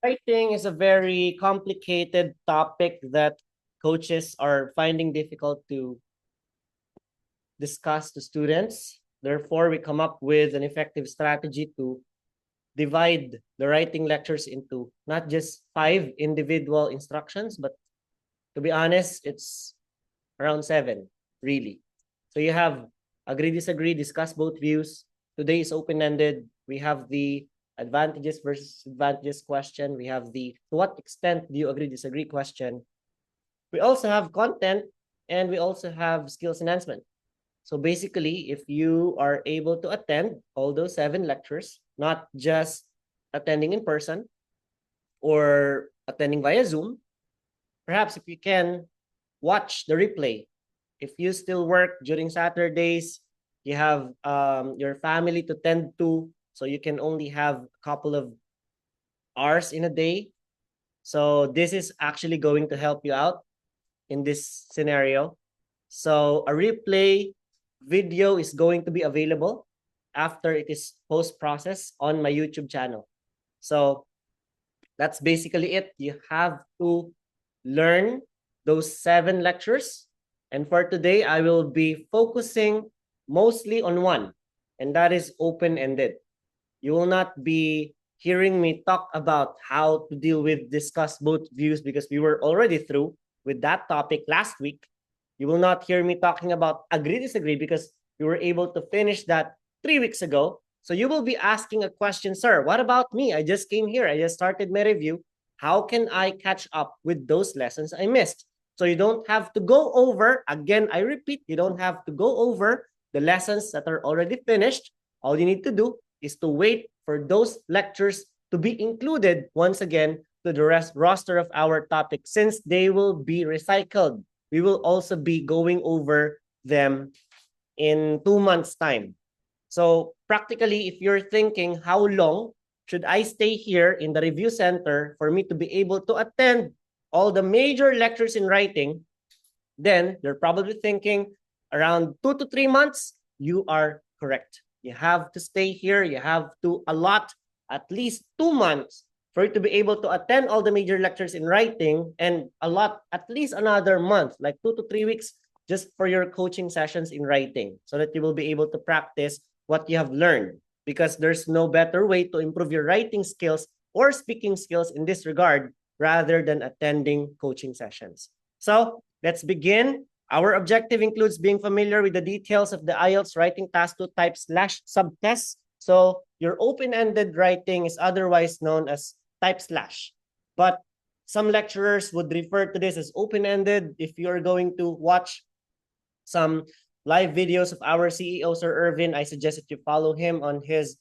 Writing is a very complicated topic that coaches are finding difficult to discuss to students. Therefore, we come up with an effective strategy to divide the writing lectures into not just 5 individual instructions, but to be honest, it's around 7, really. So you have agree, disagree, discuss both views. Today is open-ended. We have the advantages versus advantages question. We have the to what extent do you agree, disagree question. We also have content and we also have skills enhancement. So basically, if you are able to attend all those 7 lectures, not just attending in person or attending via Zoom, perhaps if you can watch the replay. If you still work during Saturdays, you have your family to tend to, so you can only have a couple of hours in a day. So this is actually going to help you out in this scenario. So a replay video is going to be available after it is post-processed on my YouTube channel. So that's basically it. You have to learn those 7 lectures. And for today, I will be focusing mostly on one, and that is open-ended. You will not be hearing me talk about how to deal with discuss both views because we were already through with that topic last week. You will not hear me talking about agree, disagree because we were able to finish that 3 weeks ago. So you will be asking a question, sir, what about me? I just came here. I just started my review. How can I catch up with those lessons I missed? So you don't have to go over, again, I repeat, you don't have to go over the lessons that are already finished. All you need to do is to wait for those lectures to be included once again to the roster of our topics since they will be recycled. We will also be going over them in 2 months' time. So practically, if you're thinking how long should I stay here in the review center for me to be able to attend all the major lectures in writing, then you're probably thinking around 2 to 3 months. You are correct. You have to stay here. You have to allot at least 2 months for you to be able to attend all the major lectures in writing and allot at least another month, like 2 to 3 weeks, just for your coaching sessions in writing so that you will be able to practice what you have learned because there's no better way to improve your writing skills or speaking skills in this regard rather than attending coaching sessions. So let's begin. Our objective includes being familiar with the details of the IELTS writing task 2 type / subtest. So your open-ended writing is otherwise known as type /. But some lecturers would refer to this as open-ended. If you're going to watch some live videos of our CEO, Sir Irvin, I suggest that you follow him on his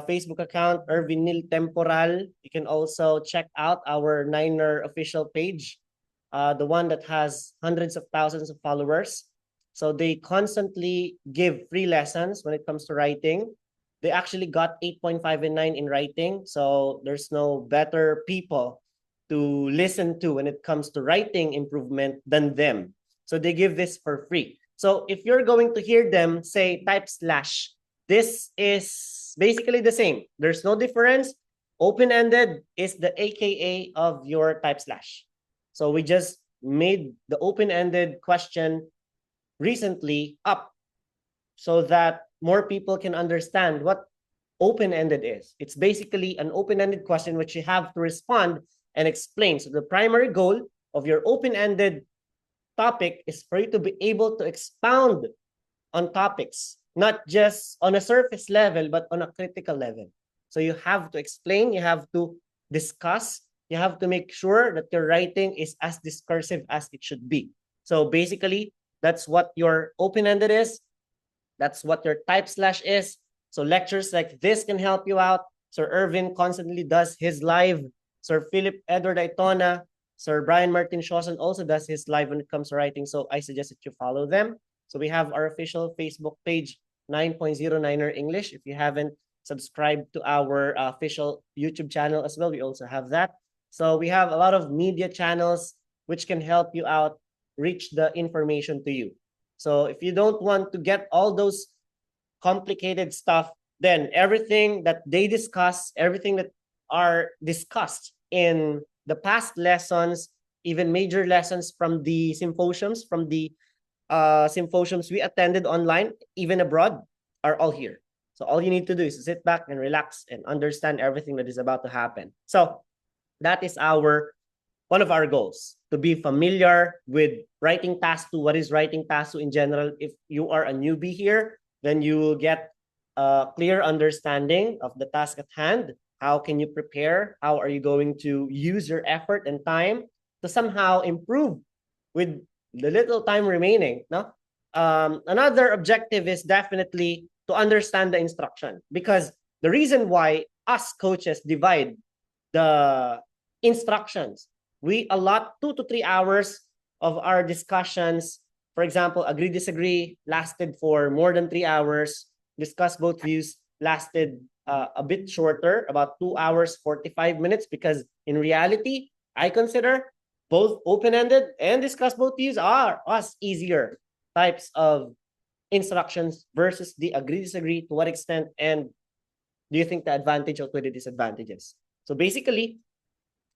Facebook account, Irvin Nil Temporal. You can also check out our Niner official page, the one that has hundreds of thousands of followers. So they constantly give free lessons when it comes to writing. They actually got 8.5 and 9 in writing. So there's no better people to listen to when it comes to writing improvement than them. So they give this for free. So if you're going to hear them say type /, this is basically the same. There's no difference. Open-ended is the AKA of your type /. So we just made the open-ended question recently up so that more people can understand what open-ended is. It's basically an open-ended question which you have to respond and explain. So the primary goal of your open-ended topic is for you to be able to expound on topics, not just on a surface level, but on a critical level. So you have to explain, you have to discuss, you have to make sure that your writing is as discursive as it should be. So basically, that's what your open-ended is. That's what your type / is. So lectures like this can help you out. Sir Irvin constantly does his live. Sir Philip Edward Aitona, Sir Brian Martin Shawson also does his live when it comes to writing. So I suggest that you follow them. So we have our official Facebook page, 9.09er English. If you haven't subscribed to our official YouTube channel as well, we also have that. So we have a lot of media channels which can help you out reach the information to you. So if you don't want to get all those complicated stuff, then everything that they discuss, everything that are discussed in the past lessons, even major lessons from the symposiums, we attended online, even abroad, are all here. So all you need to do is sit back and relax and understand everything that is about to happen. So that is one of our goals, to be familiar with writing task 2. What is writing task 2 in general? If you are a newbie here, then you will get a clear understanding of the task at hand. How can you prepare? How are you going to use your effort and time to somehow improve with the little time remaining? No? Another objective is definitely to understand the instruction, because the reason why us coaches divide the instructions, we allot 2 to 3 hours of our discussions. For example, agree, disagree lasted for more than 3 hours. Discuss both views lasted a bit shorter, about 2 hours, 45 minutes, because in reality, I consider both open-ended and discuss both views are easier types of instructions versus the agree, disagree. To what extent, and do you think the advantage outweigh the disadvantages? So basically,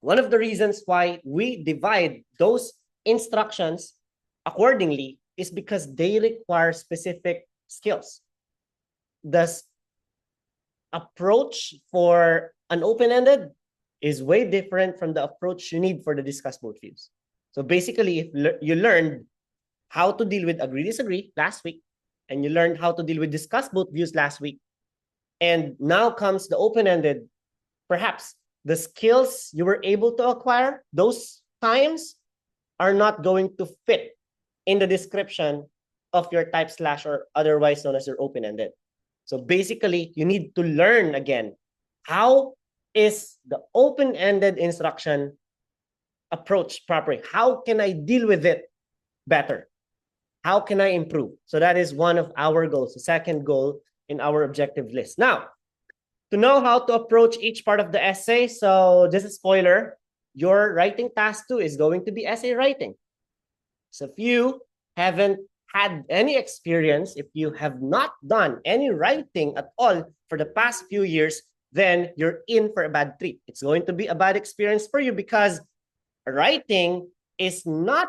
one of the reasons why we divide those instructions accordingly is because they require specific skills. The approach for an open-ended is way different from the approach you need for the discuss both views. So basically, if you learned how to deal with agree, disagree last week, and you learned how to deal with discuss both views last week, and now comes the open-ended, perhaps the skills you were able to acquire those times are not going to fit in the description of your type slash, or otherwise known as your open-ended. So basically, you need to learn again, how is the open-ended instruction approached properly? How can I deal with it better? How can I improve? So that is one of our goals, the second goal in our objective list. Now, to know how to approach each part of the essay, so just a spoiler, your writing task 2 is going to be essay writing. So if you haven't had any experience, if you have not done any writing at all for the past few years, then you're in for a bad trip. It's going to be a bad experience for you, because writing is not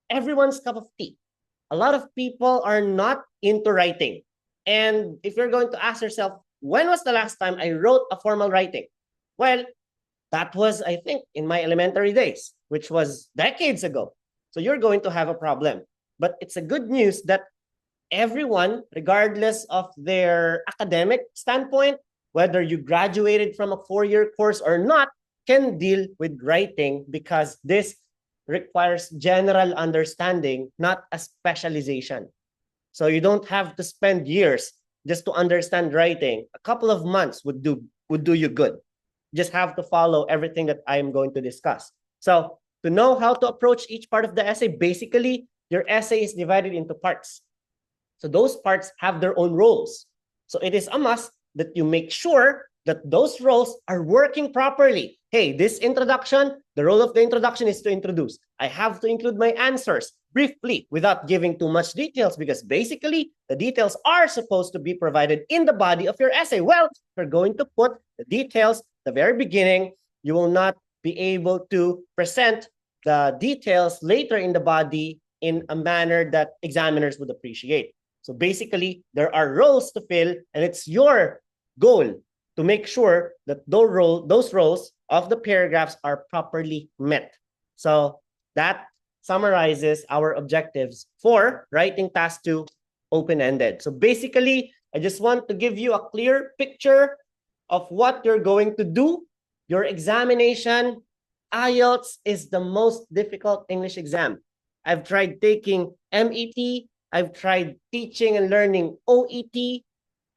everyone's cup of tea. A lot of people are not into writing. And if you're going to ask yourself, when was the last time I wrote a formal writing? Well, that was, I think, in my elementary days, which was decades ago. So you're going to have a problem. But it's a good news that everyone, regardless of their academic standpoint, whether you graduated from a 4-year course or not, can deal with writing, because this requires general understanding, not a specialization. So you don't have to spend years just to understand writing. A couple of months would do you good. You just have to follow everything that I am going to discuss. So to know how to approach each part of the essay, basically, your essay is divided into parts. So those parts have their own roles. So it is a must that you make sure that those roles are working properly. Hey, this introduction, the role of the introduction is to introduce. I have to include my answers briefly without giving too much details, because basically the details are supposed to be provided in the body of your essay. Well, if you're going to put the details at the very beginning, you will not be able to present the details later in the body in a manner that examiners would appreciate. So basically, there are roles to fill, and it's your goal to make sure that those roles of the paragraphs are properly met. So that summarizes our objectives for writing task 2 open-ended. So basically, I just want to give you a clear picture of what you're going to do. Your examination, IELTS is the most difficult English exam. I've tried taking MET. I've tried teaching and learning OET.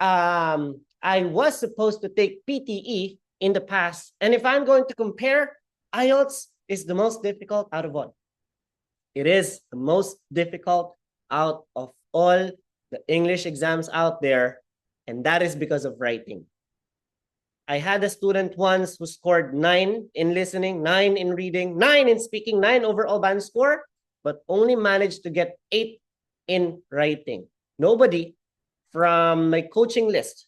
I was supposed to take PTE in the past. And if I'm going to compare, IELTS is the most difficult out of all. It is the most difficult out of all the English exams out there. And that is because of writing. I had a student once who scored 9 in listening, 9 in reading, 9 in speaking, 9 overall band score, but only managed to get 8 in writing. Nobody from my coaching list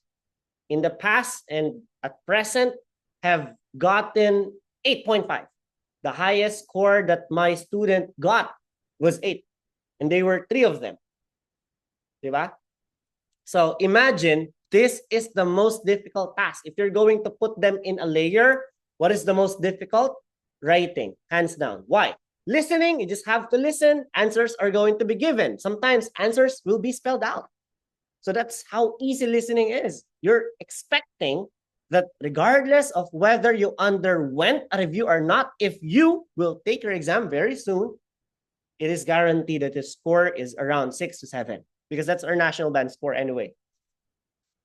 in the past and at present have gotten 8.5. The highest score that my student got was 8. And they were 3 of them. Diba? So imagine this is the most difficult task. If you're going to put them in a layer, what is the most difficult? Writing, hands down. Why? Listening, you just have to listen. Answers are going to be given. Sometimes answers will be spelled out. So that's how easy listening is. You're expecting that regardless of whether you underwent a review or not, if you will take your exam very soon, it is guaranteed that the score is around 6 to 7 because that's our national band score anyway.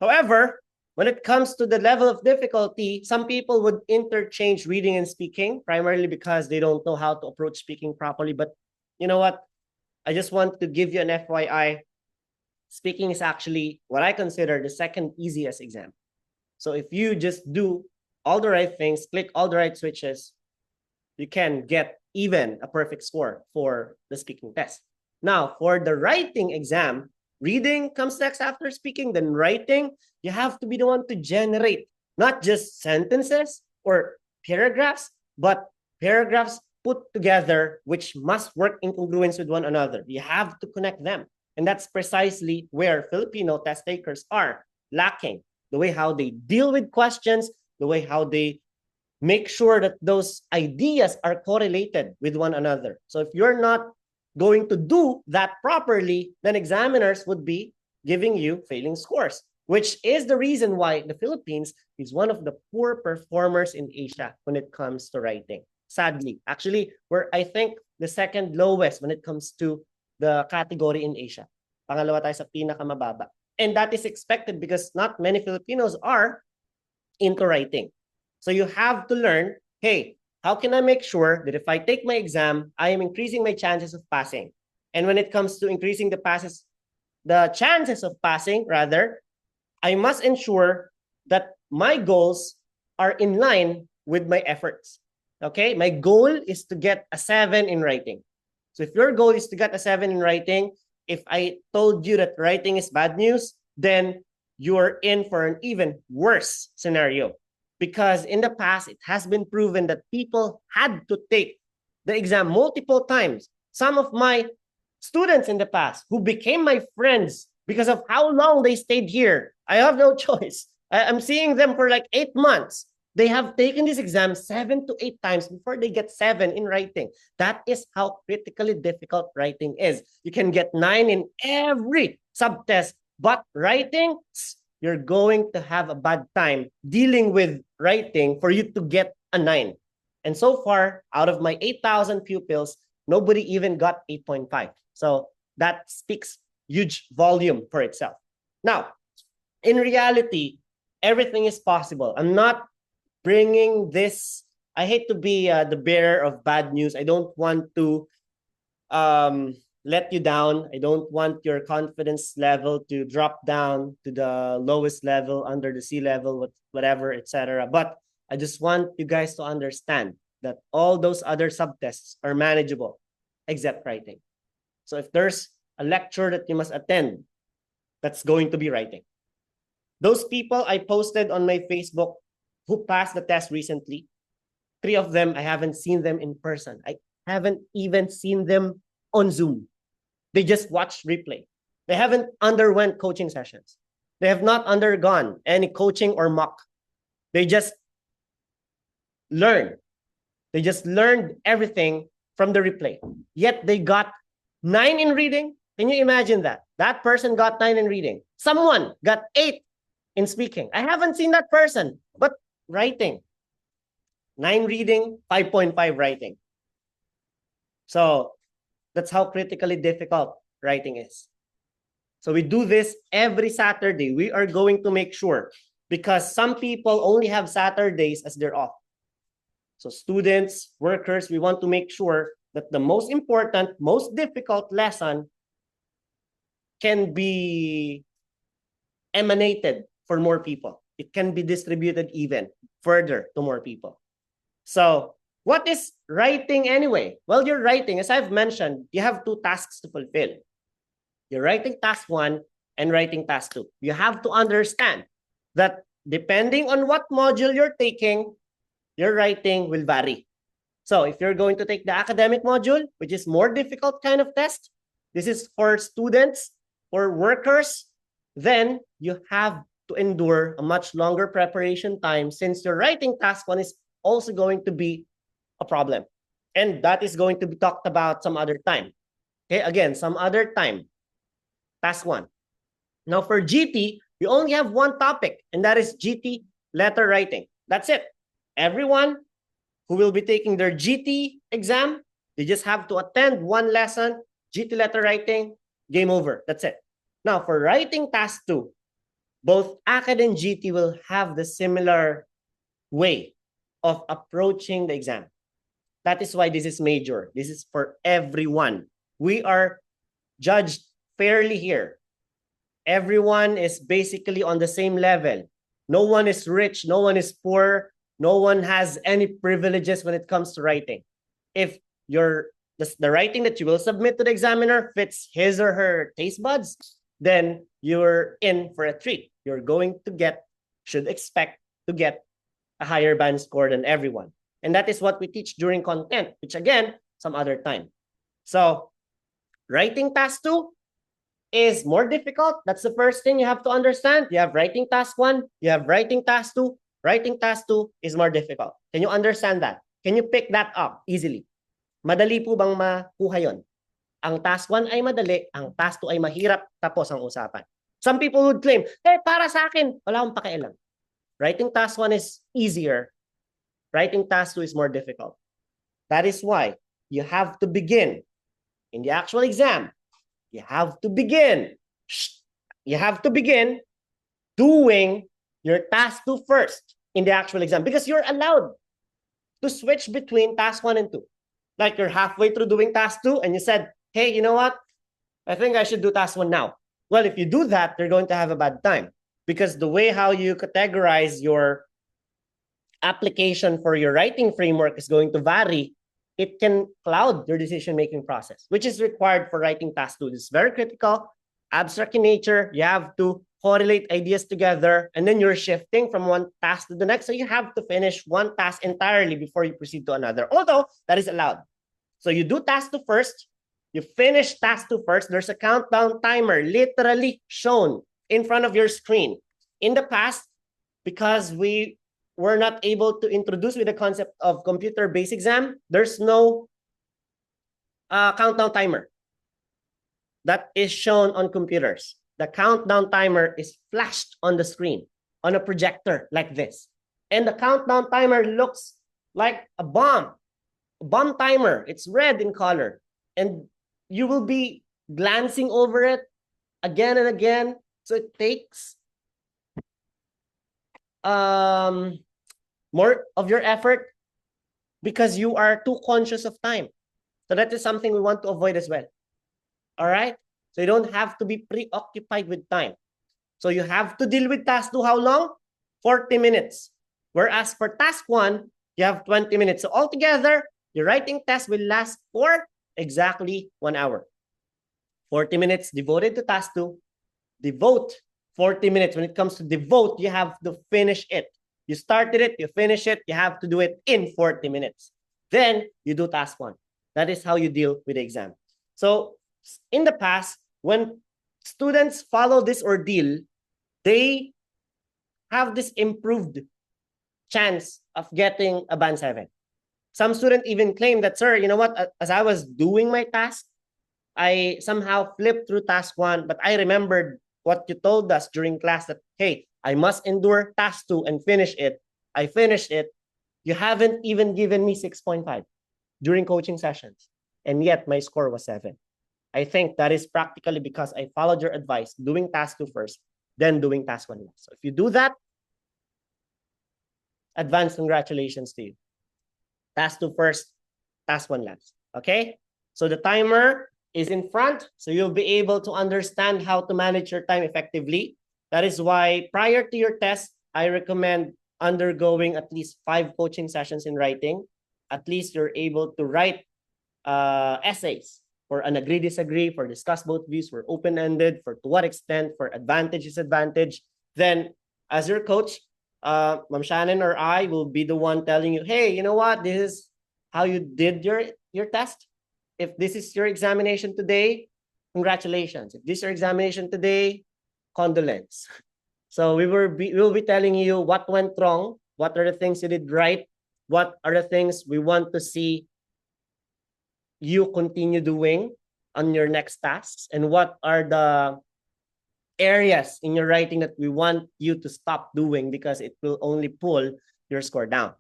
However, when it comes to the level of difficulty, some people would interchange reading and speaking, primarily because they don't know how to approach speaking properly. But you know what? I just want to give you an FYI. Speaking is actually what I consider the second easiest exam. So if you just do all the right things, click all the right switches, you can get even a perfect score for the speaking test. Now, for the writing exam, reading comes next after speaking, then writing, you have to be the one to generate not just sentences or paragraphs, but paragraphs put together which must work in congruence with one another. You have to connect them. And that's precisely where Filipino test takers are lacking. The way how they deal with questions, the way how they make sure that those ideas are correlated with one another. So if you're not going to do that properly, then examiners would be giving you failing scores, which is the reason why the Philippines is one of the poor performers in Asia when it comes to writing. Sadly, actually, we're, I think, the second lowest when it comes to the category in Asia. Pangalawa tayo sa pinakamababa. And that is expected because not many Filipinos are into writing. So you have to learn, hey, how can I make sure that if I take my exam, I am increasing my chances of passing? And when it comes to increasing the chances of passing, rather, I must ensure that my goals are in line with my efforts. Okay, my goal is to get a 7 in writing. So if your goal is to get a 7 in writing, if I told you that writing is bad news, then you're in for an even worse scenario. Because in the past, it has been proven that people had to take the exam multiple times. Some of my students in the past who became my friends because of how long they stayed here, I have no choice. I'm seeing them for like 8 months. They have taken this exam 7 to 8 times before they get 7 in writing. That is how critically difficult writing is. You can get 9 in every subtest, but writing, you're going to have a bad time dealing with writing for you to get a 9. And so far, out of my 8,000 pupils, nobody even got 8.5. So that speaks huge volume for itself. Now, in reality, everything is possible. I'm not bringing this, I hate to be the bearer of bad news. I don't want to let you down. I don't want your confidence level to drop down to the lowest level under the sea level, whatever, etc. But I just want you guys to understand that all those other subtests are manageable, except writing. So if there's a lecture that you must attend, that's going to be writing. Those people I posted on my Facebook who passed the test recently, 3 of them, I haven't seen them in person. I haven't even seen them on Zoom. They just watched replay. They haven't underwent coaching sessions. They have not undergone any coaching or mock. They just learned. They just learned everything from the replay. Yet they got 9 in reading. Can you imagine that? That person got 9 in reading. Someone got 8 in speaking. I haven't seen that person, but writing. 9 reading, 5.5 writing. So that's how critically difficult writing is. So we do this every Saturday. We are going to make sure, because some people only have Saturdays as their off. So students, workers, we want to make sure that the most important, most difficult lesson can be emanated for more people. It can be distributed even further to more people. So what is writing anyway? Well, you're writing, as I've mentioned, you have 2 tasks to fulfill. You're writing task 1 and writing task 2. You have to understand that depending on what module you're taking your writing will vary. So if you're going to take the academic module, which is more difficult kind of test, this is for students, for workers, then you have to endure a much longer preparation time since your writing task 1 is also going to be a problem. And that is going to be talked about some other time. Okay, again, some other time. Task 1. Now for GT, we only have one topic, and that is GT letter writing. That's it. Everyone who will be taking their GT exam, they just have to attend one lesson, GT letter writing, game over. That's it. Now for writing task 2, both ACAD and GT will have the similar way of approaching the exam. That is why this is major. This is for everyone. We are judged fairly here. Everyone is basically on the same level. No one is rich, no one is poor, no one has any privileges when it comes to writing. If the writing that you will submit to the examiner fits his or her taste buds, then you're in for a treat. You're going to should expect to get a higher band score than everyone. And that is what we teach during content, which again, some other time. So writing task 2 is more difficult. That's the first thing you have to understand. You have writing task 1, you have writing task 2. Writing task 2 is more difficult. Can you understand that? Can you pick that up easily? Madali po bang makuha yon? Ang task 1 ay madali, ang task 2 ay mahirap, tapos ang usapan. Some people would claim, para sa akin, wala akong pakialam. Writing task 1 is easier. Writing task 2 is more difficult. That is why you have to begin in the actual exam. You have to begin doing your task 2 first in the actual exam because you're allowed to switch between task 1 and 2. Like you're halfway through doing task 2 and you said, hey, you know what? I think I should do task 1 now. Well, if you do that, you're going to have a bad time because the way how you categorize your application for your writing framework is going to vary. It can cloud your decision-making process, which is required for writing task 2. This is very critical, abstract in nature. You have to correlate ideas together, and then you're shifting from one task to the next. So you have to finish one task entirely before you proceed to another, although that is allowed. So you do task 2 first, you finish task 2 first. There's a countdown timer literally shown in front of your screen. In the past, because we were not able to introduce with the concept of computer-based exam, there's no countdown timer that is shown on computers. The countdown timer is flashed on the screen on a projector like this. And the countdown timer looks like a bomb timer. It's red in color. And you will be glancing over it again and again. So it takes more of your effort because you are too conscious of time. So that is something we want to avoid as well. All right? So you don't have to be preoccupied with time. So you have to deal with task 2 how long? 40 minutes. Whereas for task 1, you have 20 minutes. So altogether, your writing test will last for exactly 1 hour. 40 minutes devoted to task 2. Devote 40 minutes. When it comes to devote, you have to finish it. You started it, you finish it, you have to do it in 40 minutes. Then you do task 1. That is how you deal with the exam. So in the past, when students follow this ordeal, they have this improved chance of getting a band 7. Some students even claim that, sir, you know what, as I was doing my task, I somehow flipped through task 1, but I remembered what you told us during class that, hey, I must endure task 2 and finish it. I finished it. You haven't even given me 6.5 during coaching sessions. And yet my score was 7. I think that is practically because I followed your advice, doing task 2 first, then doing task 1 last. So if you do that, advance congratulations to you. Task 2 first, task 1 last. Okay? So the timer is in front, so you'll be able to understand how to manage your time effectively. That is why prior to your test, I recommend undergoing at least 5 coaching sessions in writing. At least you're able to write essays for an agree, disagree, for discuss both views, for open-ended, for to what extent, for advantage, disadvantage. Then as your coach, Ma'am Shannon or I will be the one telling you, hey, you know what? This is how you did your test. If this is your examination today, congratulations. If this is your examination today, condolence. So we will be telling you what went wrong, what are the things you did right, what are the things we want to see you continue doing on your next tasks, and what are the areas in your writing that we want you to stop doing because it will only pull your score down.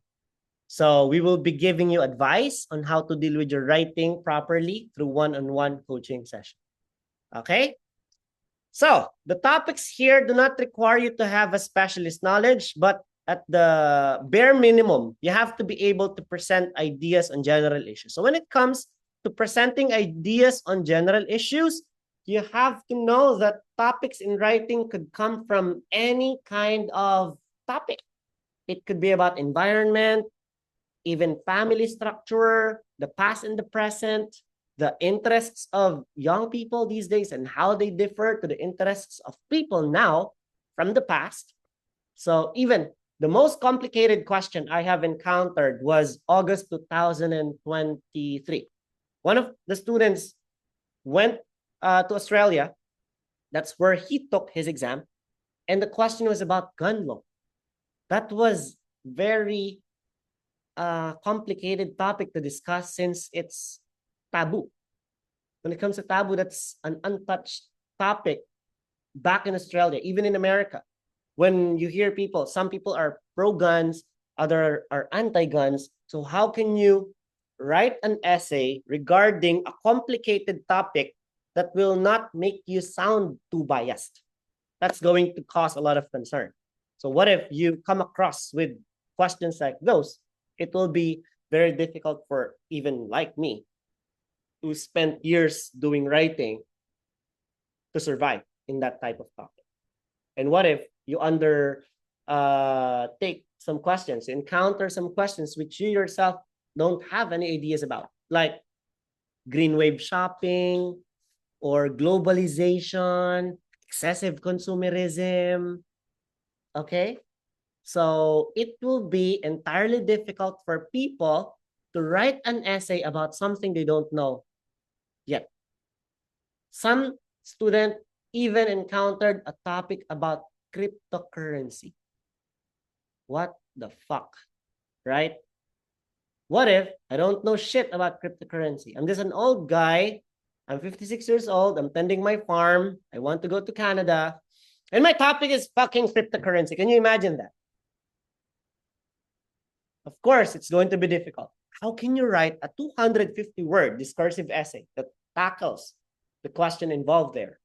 So we will be giving you advice on how to deal with your writing properly through one-on-one coaching session. Okay? So the topics here do not require you to have a specialist knowledge, but at the bare minimum, you have to be able to present ideas on general issues. So when it comes to presenting ideas on general issues, you have to know that topics in writing could come from any kind of topic. It could be about environment, even family structure, the past and the present, the interests of young people these days and how they differ to the interests of people now from the past. So even the most complicated question I have encountered was August 2023. One of the students went to Australia. That's where he took his exam. And the question was about gun law. That was very complicated topic to discuss since it's taboo. When it comes to taboo, that's an untouched topic back in Australia, even in America. When you hear people, some people are pro-guns, other are anti-guns. So how can you write an essay regarding a complicated topic that will not make you sound too biased? That's going to cause a lot of concern. So what if you come across with questions like those? It will be very difficult for even like me who spent years doing writing to survive in that type of topic. And what if you take some questions, encounter some questions which you yourself don't have any ideas about, like green wave shopping or globalization, excessive consumerism. Okay? So it will be entirely difficult for people to write an essay about something they don't know yet. Some student even encountered a topic about cryptocurrency. What the fuck, right? What if I don't know shit about cryptocurrency? I'm just an old guy. I'm 56 years old. I'm tending my farm. I want to go to Canada. And my topic is fucking cryptocurrency. Can you imagine that? Of course, it's going to be difficult. How can you write a 250-word discursive essay that tackles the question involved there?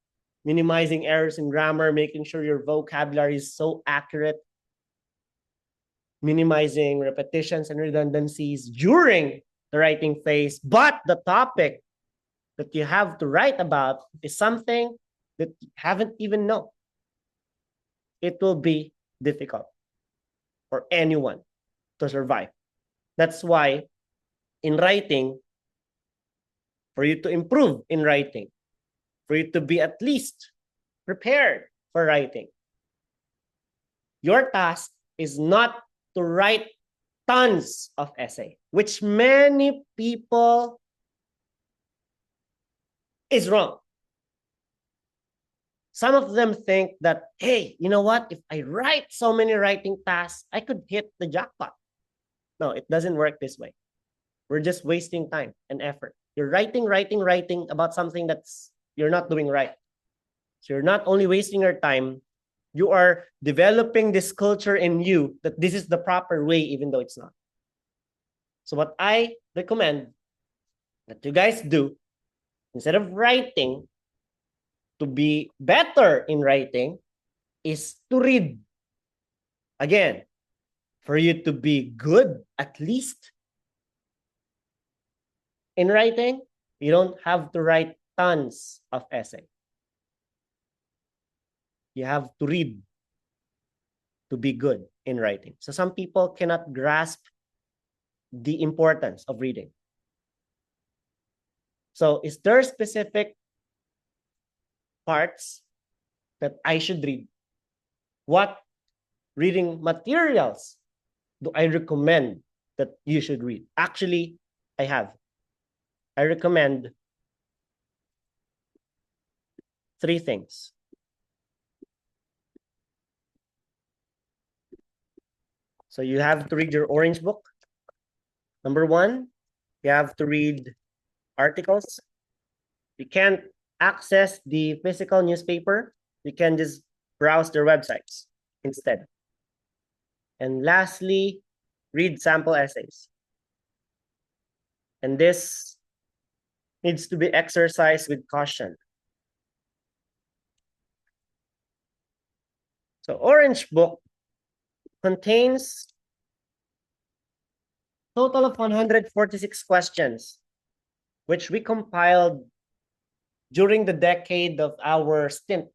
Minimizing errors in grammar, making sure your vocabulary is so accurate, minimizing repetitions and redundancies during the writing phase. But the topic that you have to write about is something that you haven't even known. It will be difficult for anyone to survive. That's why in writing, for you to improve in writing, for you to be at least prepared for writing, your task is not to write tons of essay, which many people is wrong. Some of them think that, hey, you know what? If I write so many writing tasks, I could hit the jackpot. No, it doesn't work this way. We're just wasting time and effort. You're writing about something that's you're not doing right. So you're not only wasting your time, you are developing this culture in you that this is the proper way, even though it's not. So what I recommend that you guys do, instead of writing, to be better in writing, is to read. Again, for you to be good, at least in writing, you don't have to write tons of essay. You have to read to be good in writing. So some people cannot grasp the importance of reading. So is there specific parts that I should read? What reading materials do I recommend that you should read? Actually, I have. I recommend 3 things. So you have to read your orange book. Number 1, you have to read articles. You can't access the physical newspaper. You can just browse their websites instead. And lastly, read sample essays. And this needs to be exercised with caution. So Orange Book contains total of 146 questions, which we compiled during the decade of our stint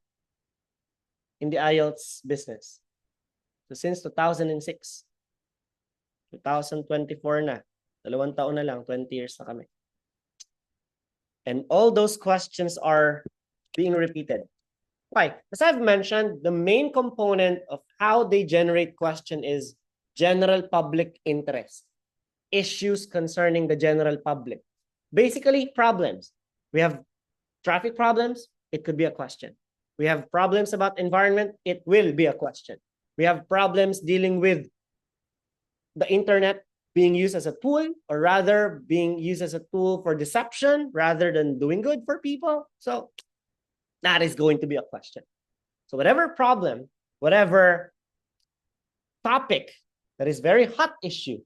in the IELTS business. So since 2006, 2024 na, 2 taon na lang, 20 years na kami. And all those questions are being repeated. Why? As I've mentioned, the main component of how they generate question is general public interest, issues concerning the general public. Basically, problems. We have traffic problems, it could be a question. We have problems about environment, it will be a question. We have problems dealing with the internet being used as a tool, or rather being used as a tool for deception rather than doing good for people. So that is going to be a question. So whatever problem, whatever topic that is very hot issue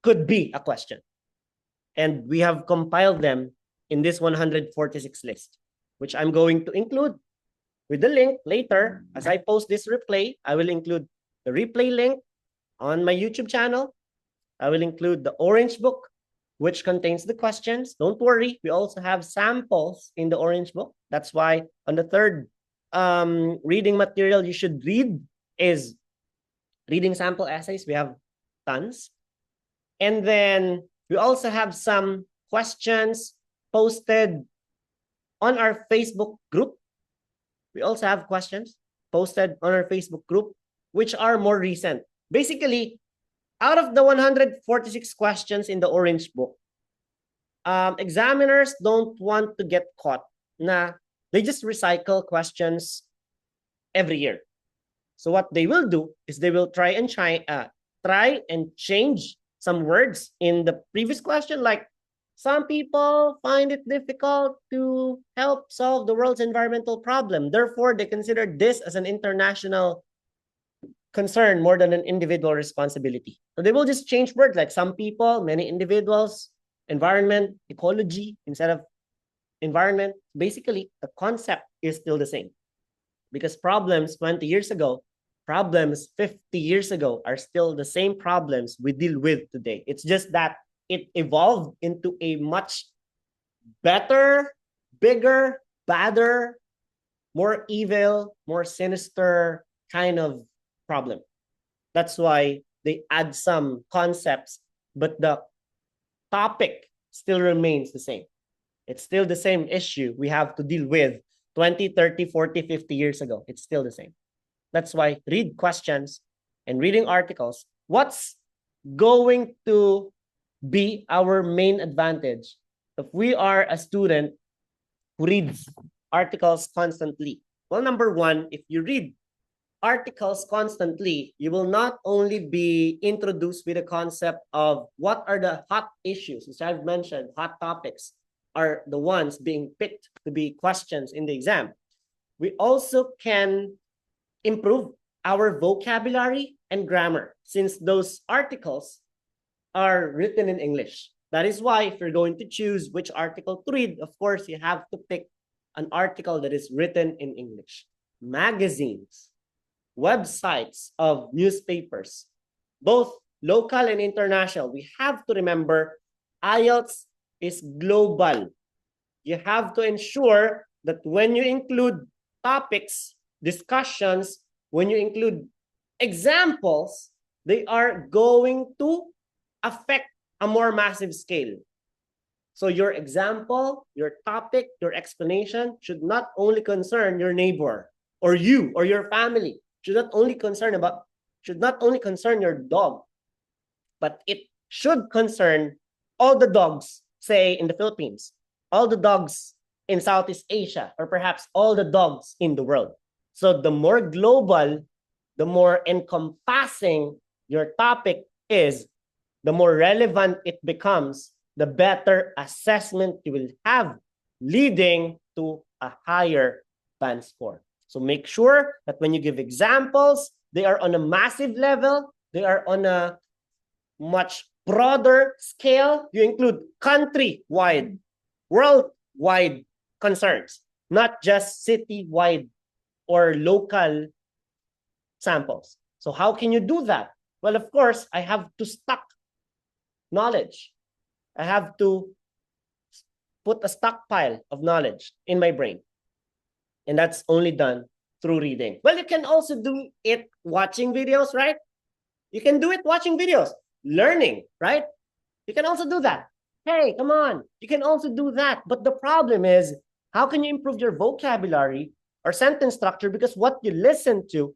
could be a question. And we have compiled them in this 146 list, which I'm going to include with the link later. As I post this replay, I will include the replay link on my YouTube channel. I will include the Orange Book, which contains the questions. Don't worry, we also have samples in the Orange Book. That's why on the third reading material you should read is reading sample essays. We have tons. And then we also have some questions posted on our Facebook group. We also have questions posted on our Facebook group, which are more recent. Basically, out of the 146 questions in the Orange Book, examiners don't want to get caught na they just recycle questions every year. So what they will do is they will try and change some words in the previous question, like some people find it difficult to help solve the world's environmental problem. Therefore, they consider this as an international concern more than an individual responsibility. So they will just change words like some people, many individuals, environment, ecology instead of environment. Basically, the concept is still the same, because problems 20 years ago, problems 50 years ago are still the same problems we deal with today. It's just that it evolved into a much better, bigger, badder, more evil, more sinister kind of problem. That's why they add some concepts, but the topic still remains the same. It's still the same issue we have to deal with 20, 30, 40, 50 years ago. It's still the same. That's why read questions and reading articles. What's going to be our main advantage if we are a student who reads articles constantly? Well, number one, if you read articles constantly, you will not only be introduced with the concept of what are the hot issues. As I've mentioned, hot topics are the ones being picked to be questions in the exam. We also can improve our vocabulary and grammar, since those articles are written in English. That is why if you're going to choose which article to read, of course, you have to pick an article that is written in English. Magazines, websites of newspapers, both local and international. We have to remember IELTS is global. You have to ensure that when you include topics, discussions, when you include examples, they are going to affect a more massive scale. So your example, your topic, your explanation should not only concern your neighbor or you or your family. should not only concern your dog, but it should concern all the dogs, say in the Philippines, all the dogs in Southeast Asia, or perhaps all the dogs in the world. So the more global, the more encompassing your topic is, the more relevant it becomes, the better assessment you will have, leading to a higher band score. So make sure that when you give examples, they are on a massive level, they are on a much broader scale. You include country-wide, worldwide concerns, not just city-wide or local samples. So how can you do that? Well, of course, I have to stock knowledge. I have to put a stockpile of knowledge in my brain. And that's only done through reading. Well, you can also do it watching videos, right? You can do it watching videos, learning, right? You can also do that. Hey, come on. You can also do that. But the problem is, how can you improve your vocabulary or sentence structure? Because what you listen to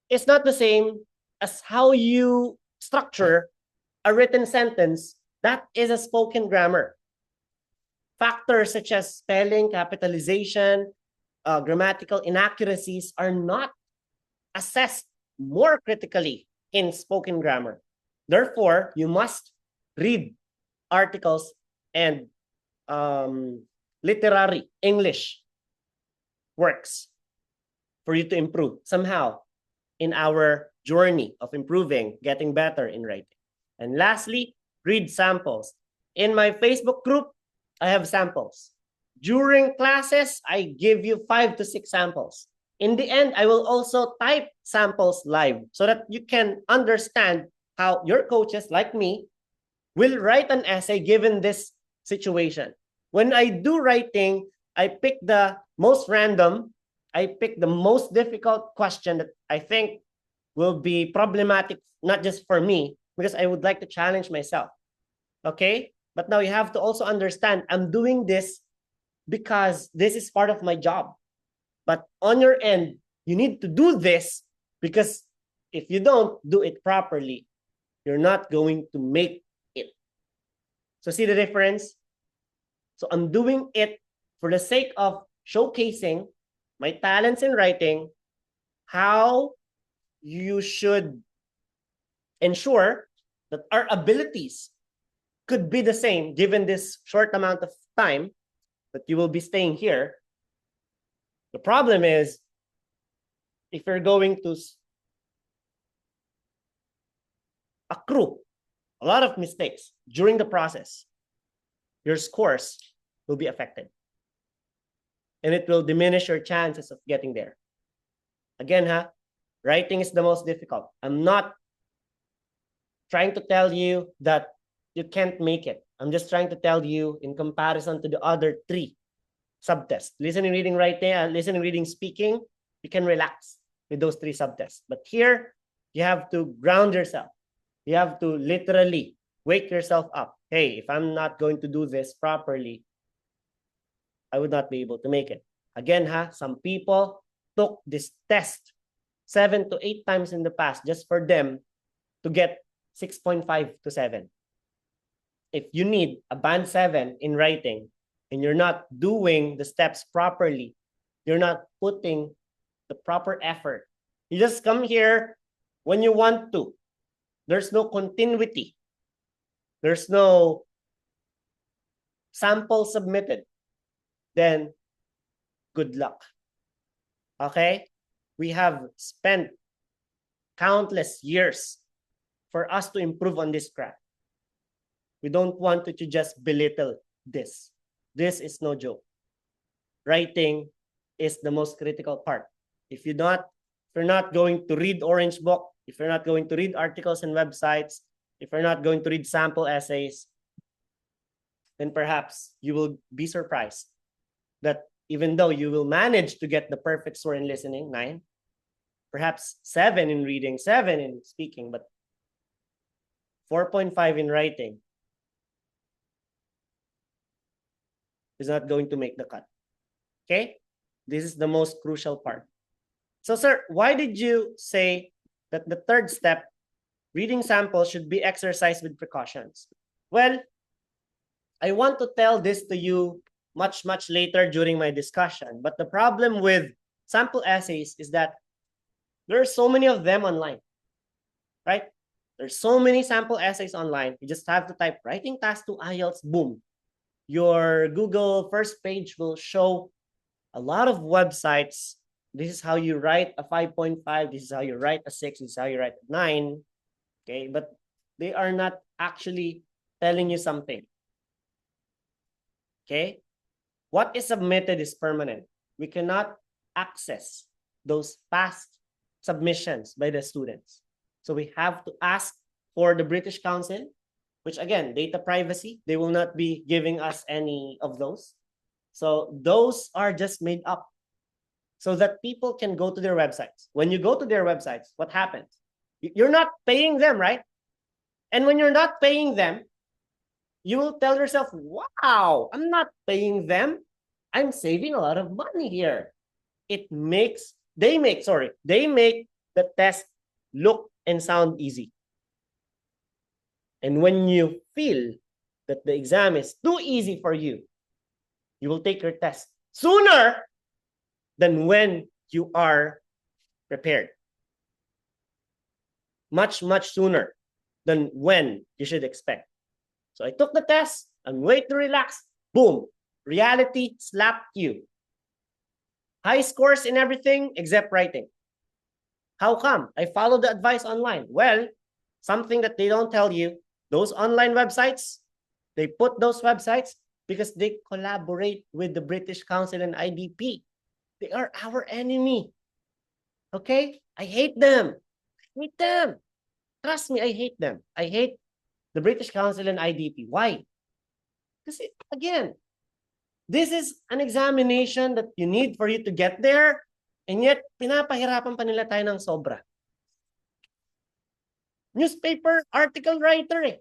is not the same as how you structure a written sentence that is a spoken grammar. Factors such as spelling, capitalization, grammatical inaccuracies are not assessed more critically in spoken grammar. Therefore, you must read articles and literary English works for you to improve somehow in our journey of improving, getting better in writing. And lastly, read samples. In my Facebook group, I have samples. During classes, I give you 5 to 6 samples. In the end, I will also type samples live so that you can understand how your coaches like me will write an essay given this situation. When I do writing, I pick the most random, I pick the most difficult question that I think will be problematic, not just for me, because I would like to challenge myself. Okay? But now you have to also understand, I'm doing this because this is part of my job. But on your end, you need to do this because if you don't do it properly, you're not going to make it. So see the difference? So I'm doing it for the sake of showcasing my talents in writing, how you should ensure that our abilities could be the same given this short amount of time that you will be staying here. The problem is, if you're going to accrue a lot of mistakes during the process, your scores will be affected. And it will diminish your chances of getting there. Again, writing is the most difficult. I'm not trying to tell you that you can't make it. I'm just trying to tell you in comparison to the other 3 subtests. Listening, reading, writing, listening, reading, speaking, you can relax with those 3 subtests. But here, you have to ground yourself. You have to literally wake yourself up. Hey, if I'm not going to do this properly, I would not be able to make it. Again, some people took this test 7 to 8 times in the past just for them to get 6.5 to 7. If you need a band 7 in writing and you're not doing the steps properly, you're not putting the proper effort. You just come here when you want to. There's no continuity. There's no sample submitted. Then good luck. Okay? We have spent countless years for us to improve on this craft. We don't want to just belittle this. This is no joke. Writing is the most critical part. If you're not going to read Orange Book, if you're not going to read articles and websites, if you're not going to read sample essays, then perhaps you will be surprised that even though you will manage to get the perfect score in listening, 9, perhaps 7 in reading, 7 in speaking, but 4.5 in writing is not going to make the cut. Okay? This is the most crucial part. So, sir, why did you say that the third step, reading samples, should be exercised with precautions? Well, I want to tell this to you much, much later during my discussion. But the problem with sample essays is that there are so many of them online, right? There's so many sample essays online. You just have to type writing task to IELTS, boom. Your Google first page will show a lot of websites. This is how you write a 5.5. This is how you write a 6. This is how you write a 9. Okay, but they are not actually telling you something. Okay, what is submitted is permanent. We cannot access those past submissions by the students. So we have to ask for the British Council, which again, data privacy, they will not be giving us any of those. So those are just made up so that people can go to their websites. When you go to their websites, what happens? You're not paying them, right? And when you're not paying them, you will tell yourself, wow, I'm not paying them. I'm saving a lot of money here. They make the test look and sound easy. And when you feel that the exam is too easy for you, you will take your test sooner than when you are prepared. Much, much sooner than when you should expect. So I took the test, I'm way too relaxed. Boom, reality slapped you. High scores in everything except writing. How come? I followed the advice online. Well, something that they don't tell you, those online websites, they put those websites because they collaborate with the British Council and IDP. They are our enemy. Okay? I hate them. I hate them. Trust me, I hate them. I hate the British Council and IDP. Why? Because again, this is an examination that you need for you to get there, and yet pinapahirapan pa nila tayo ng sobra. Newspaper article writer eh.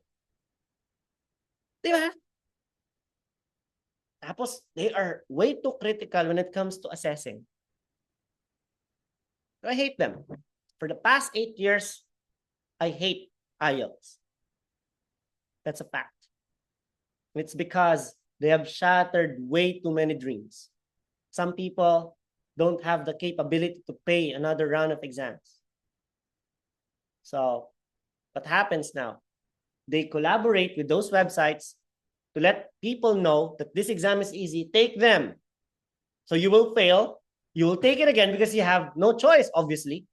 Di ba? Tapos, they are way too critical when it comes to assessing. I hate them. For the past 8 years, I hate IELTS. That's a fact. And it's because they have shattered way too many dreams. Some people don't have the capability to pay another round of exams. So, what happens now? They collaborate with those websites to let people know that this exam is easy. Take them. So you will fail. You will take it again because you have no choice, obviously.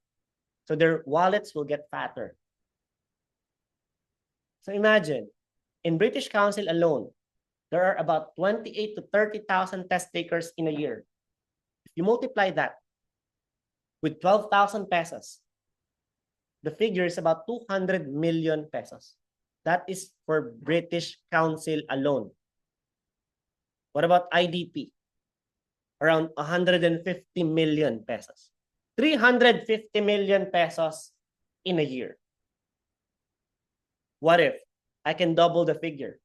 So their wallets will get fatter. So imagine, in British Council alone, there are about 28 to 30,000 test takers in a year. If you multiply that with 12,000 pesos, the figure is about 200 million pesos. That is for British Council alone. What about IDP? Around 150 million pesos. 350 million pesos in a year. What if I can double the figure?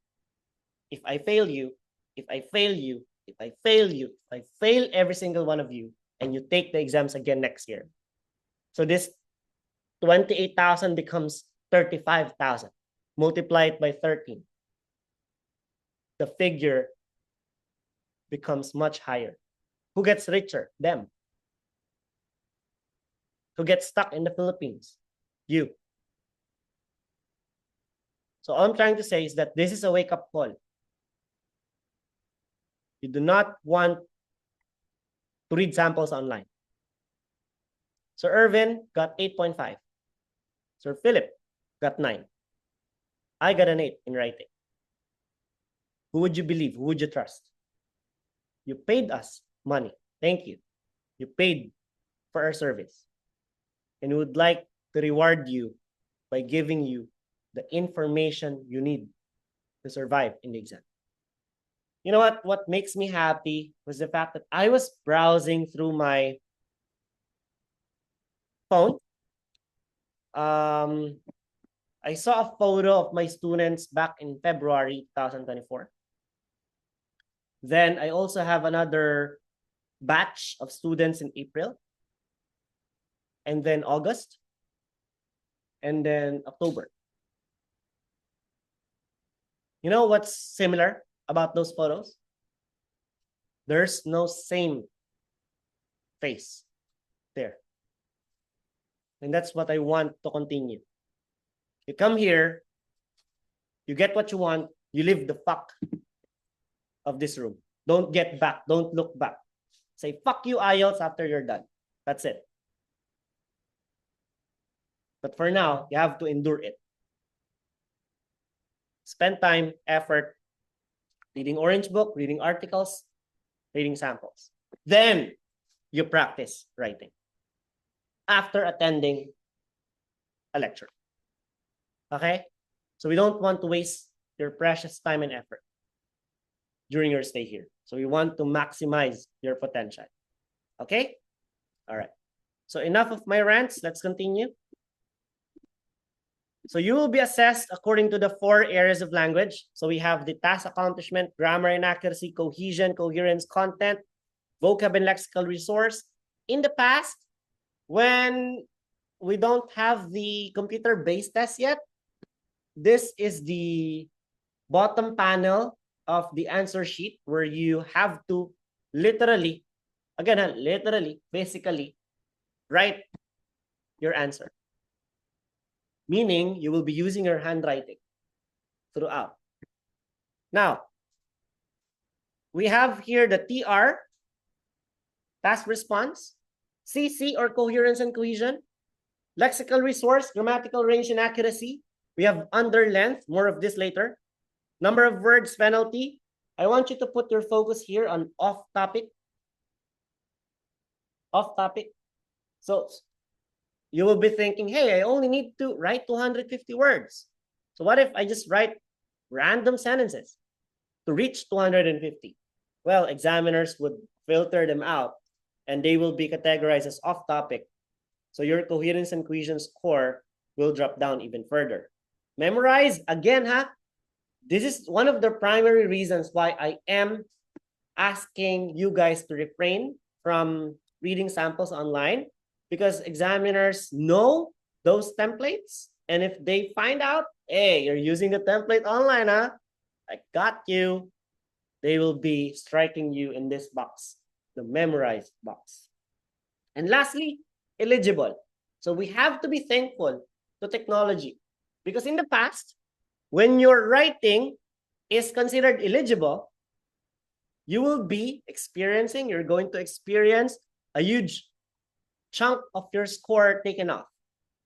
If I fail you, if I fail you, if I fail you, if I fail every single one of you, and you take the exams again next year. So this 28,000 becomes 35,000. Multiply it by 13. The figure becomes much higher. Who gets richer? Them. Who gets stuck in the Philippines? You. So all I'm trying to say is that this is a wake-up call. You do not want to read samples online. Sir Irvin got 8.5. Sir Philip got 9. I got an 8 in writing. Who would you believe? Who would you trust? You paid us money. Thank you. You paid for our service. And we would like to reward you by giving you the information you need to survive in the exam. You know what? What makes me happy was the fact that I was browsing through my phone. I saw a photo of my students back in February 2024. Then I also have another batch of students in April. and then August, and then October. You know what's similar about those photos? There's no same face there. And that's what I want to continue. You come here, you get what you want, you leave the fuck of this room. Don't get back. Don't look back. Say, fuck you, IELTS, after you're done. That's it. But for now, you have to endure it. Spend time, effort, reading Orange Book, reading articles, reading samples. Then you practice writing after attending a lecture. Okay? So we don't want to waste your precious time and effort during your stay here. So we want to maximize your potential. Okay? All right. So enough of my rants. Let's continue. So you will be assessed according to the 4 areas of language. So we have the task accomplishment, grammar and accuracy, cohesion, coherence, content, vocab and lexical resource. In the past, when we don't have the computer-based test yet, this is the bottom panel of the answer sheet where you have to literally, again, literally, basically, write your answer. Meaning you will be using your handwriting throughout. Now, we have here the TR, task response, CC or coherence and cohesion, lexical resource, grammatical range and accuracy. We have under length, more of this later. Number of words, penalty. I want you to put your focus here on off topic. Off topic. So you will be thinking, hey, I only need to write 250 words. So what if I just write random sentences to reach 250? Well, examiners would filter them out and they will be categorized as off topic. So your coherence and cohesion score will drop down even further. Memorize, again, this is one of the primary reasons why I am asking you guys to refrain from reading samples online, because examiners know those templates. And if they find out, hey, you're using the template online, I got you, they will be striking you in this box, the memorized box. And lastly, eligible. So we have to be thankful to technology, because in the past, when your writing is considered eligible, you're going to experience a huge chunk of your score taken off.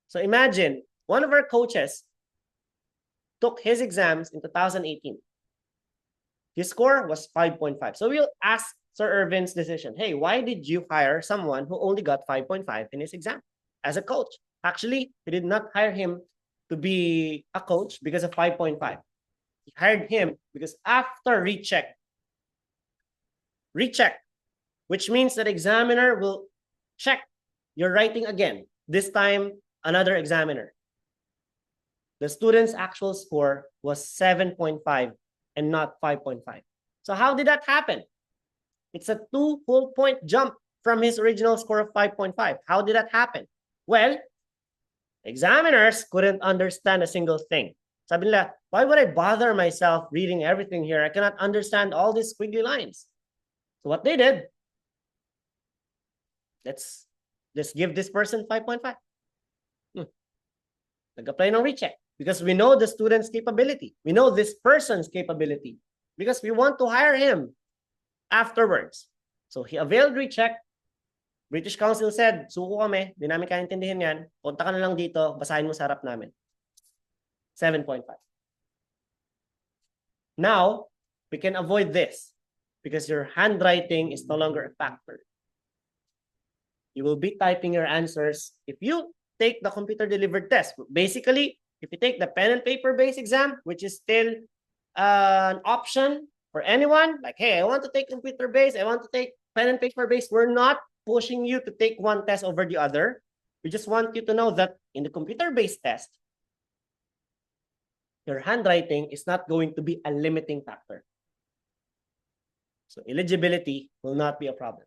So imagine one of our coaches took his exams in 2018. His score was 5.5. So we'll ask Sir Irvin's decision. Hey, why did you hire someone who only got 5.5 in his exam as a coach? Actually, he did not hire him to be a coach because of 5.5. He hired him because after recheck, which means that examiner will check your writing again, this time another examiner. The student's actual score was 7.5 and not 5.5. So how did that happen? It's a 2 full point jump from his original score of 5.5. How did that happen? Well, examiners couldn't understand a single thing. Sabi nila, why would I bother myself reading everything here? I cannot understand all these squiggly lines. So what they did, let's give this person 5.5. Nag-apply ng recheck because we know the student's capability. We know this person's capability because we want to hire him afterwards. So he availed recheck. British Council said, suko kami, di namin kaintindihan yan. Punta ka na lang dito, basahin mo sa harap namin. 7.5. Now, we can avoid this because your handwriting is no longer a factor. You will be typing your answers if you take the computer-delivered test. Basically, if you take the pen and paper-based exam, which is still an option for anyone, like, hey, I want to take computer-based, I want to take pen and paper-based, we're not pushing you to take one test over the other. We just want you to know that in the computer-based test, your handwriting is not going to be a limiting factor. So eligibility will not be a problem.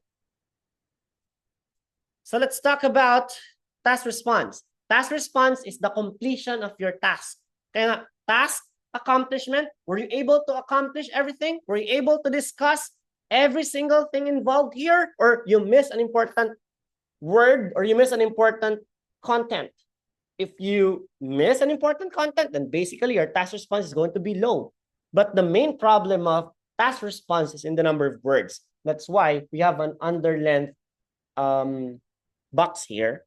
So let's talk about task response. Task response is the completion of your task. Kaya nga, task accomplishment, were you able to accomplish everything? Were you able to discuss every single thing involved here? Or you miss an important word or you miss an important content? If you miss an important content, then basically your task response is going to be low. But the main problem of task response is in the number of words. That's why we have an underlength box here.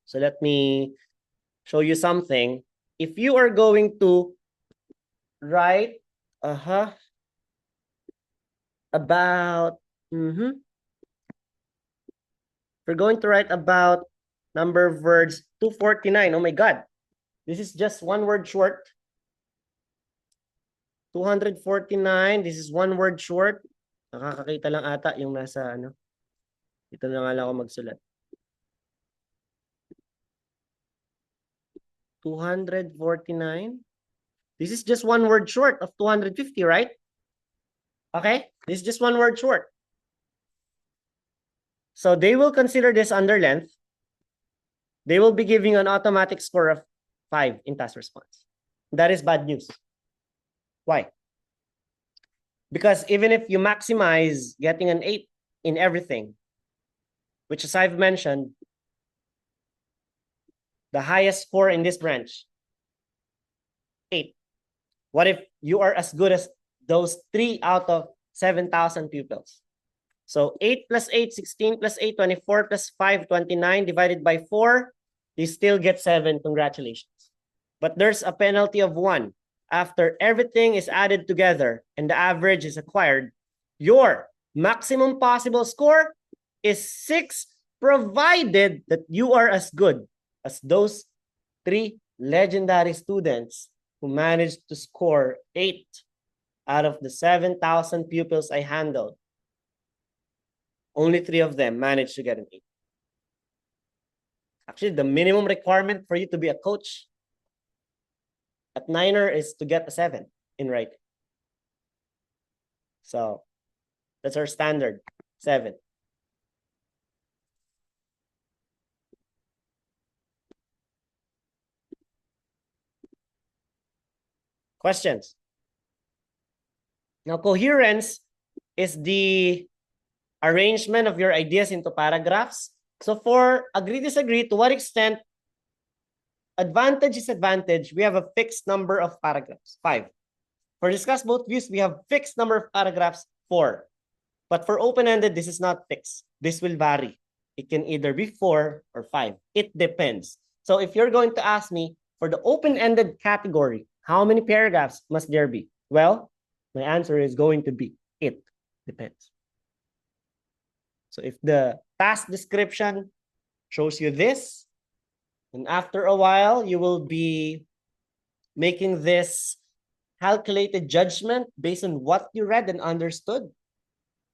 So let me show you something. If you are going to write about we're going to write about number of words 249. Oh my God. This is just one word short. 249. This is one word short. Nakakakita lang ata yung nasa ano. Ito na nga lang ako magsulat. 249. This is just one word short of 250, right? Okay, this is just one word short. So they will consider this underlength. They will be giving an automatic score of 5 in task response. That is bad news. Why? Because even if you maximize getting an 8 in everything, which as I've mentioned, the highest score in this branch, 8. What if you are as good as those 3 out of 7,000 pupils? So 8 plus 8, 16 plus 8, 24 plus 5, 29 divided by 4, you still get 7. Congratulations. But there's a penalty of 1. After everything is added together and the average is acquired, your maximum possible score is 6, provided that you are as good as those 3 legendary students who managed to score 8 out of the 7,000 pupils I handled. Only 3 of them managed to get an 8. Actually, the minimum requirement for you to be a coach at Niner is to get a 7 in writing. So that's our standard, 7. Questions? Now, coherence is the arrangement of your ideas into paragraphs. So for agree, disagree, to what extent advantage is advantage, we have a fixed number of paragraphs, 5. For discuss both views, we have fixed number of paragraphs, 4. But for open-ended, this is not fixed. This will vary. It can either be 4 or 5. It depends. So if you're going to ask me for the open-ended category, how many paragraphs must there be? Well, my answer is going to be it depends. So if the task description shows you this, and after a while, you will be making this calculated judgment based on what you read and understood.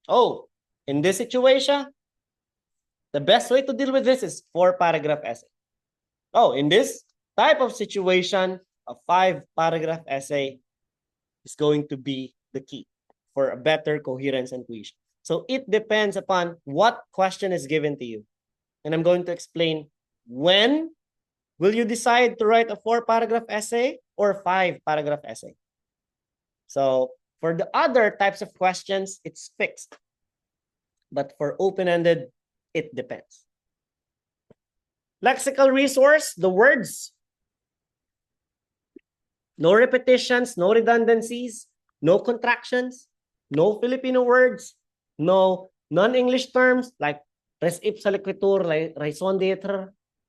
Oh, in this situation, the best way to deal with this is 4-paragraph essay. Oh, in this type of situation, a 5-paragraph essay is going to be the key for a better coherence and cohesion. So it depends upon what question is given to you. And I'm going to explain when will you decide to write a 4-paragraph essay or 5-paragraph essay. So for the other types of questions, it's fixed. But for open-ended, it depends. Lexical resource, the words. No repetitions, no redundancies, no contractions, no Filipino words, no non-English terms like res ipsa liquitur, raison d'etre.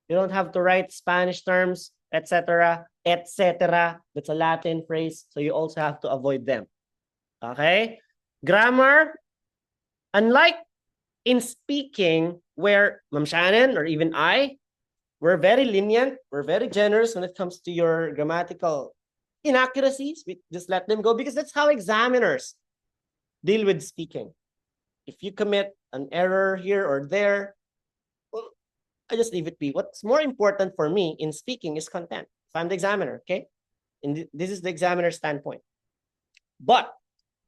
You don't have to write Spanish terms, etc., etc. That's a Latin phrase, so you also have to avoid them. Okay? Grammar, unlike in speaking, where Ma'am Shannon or even I, we're very lenient, we're very generous when it comes to your grammatical inaccuracies. We just let them go because that's how examiners deal with speaking. If you commit an error here or there, well, I just leave it be. What's more important for me in speaking is content. If I'm the examiner, okay? And this is the examiner's standpoint. But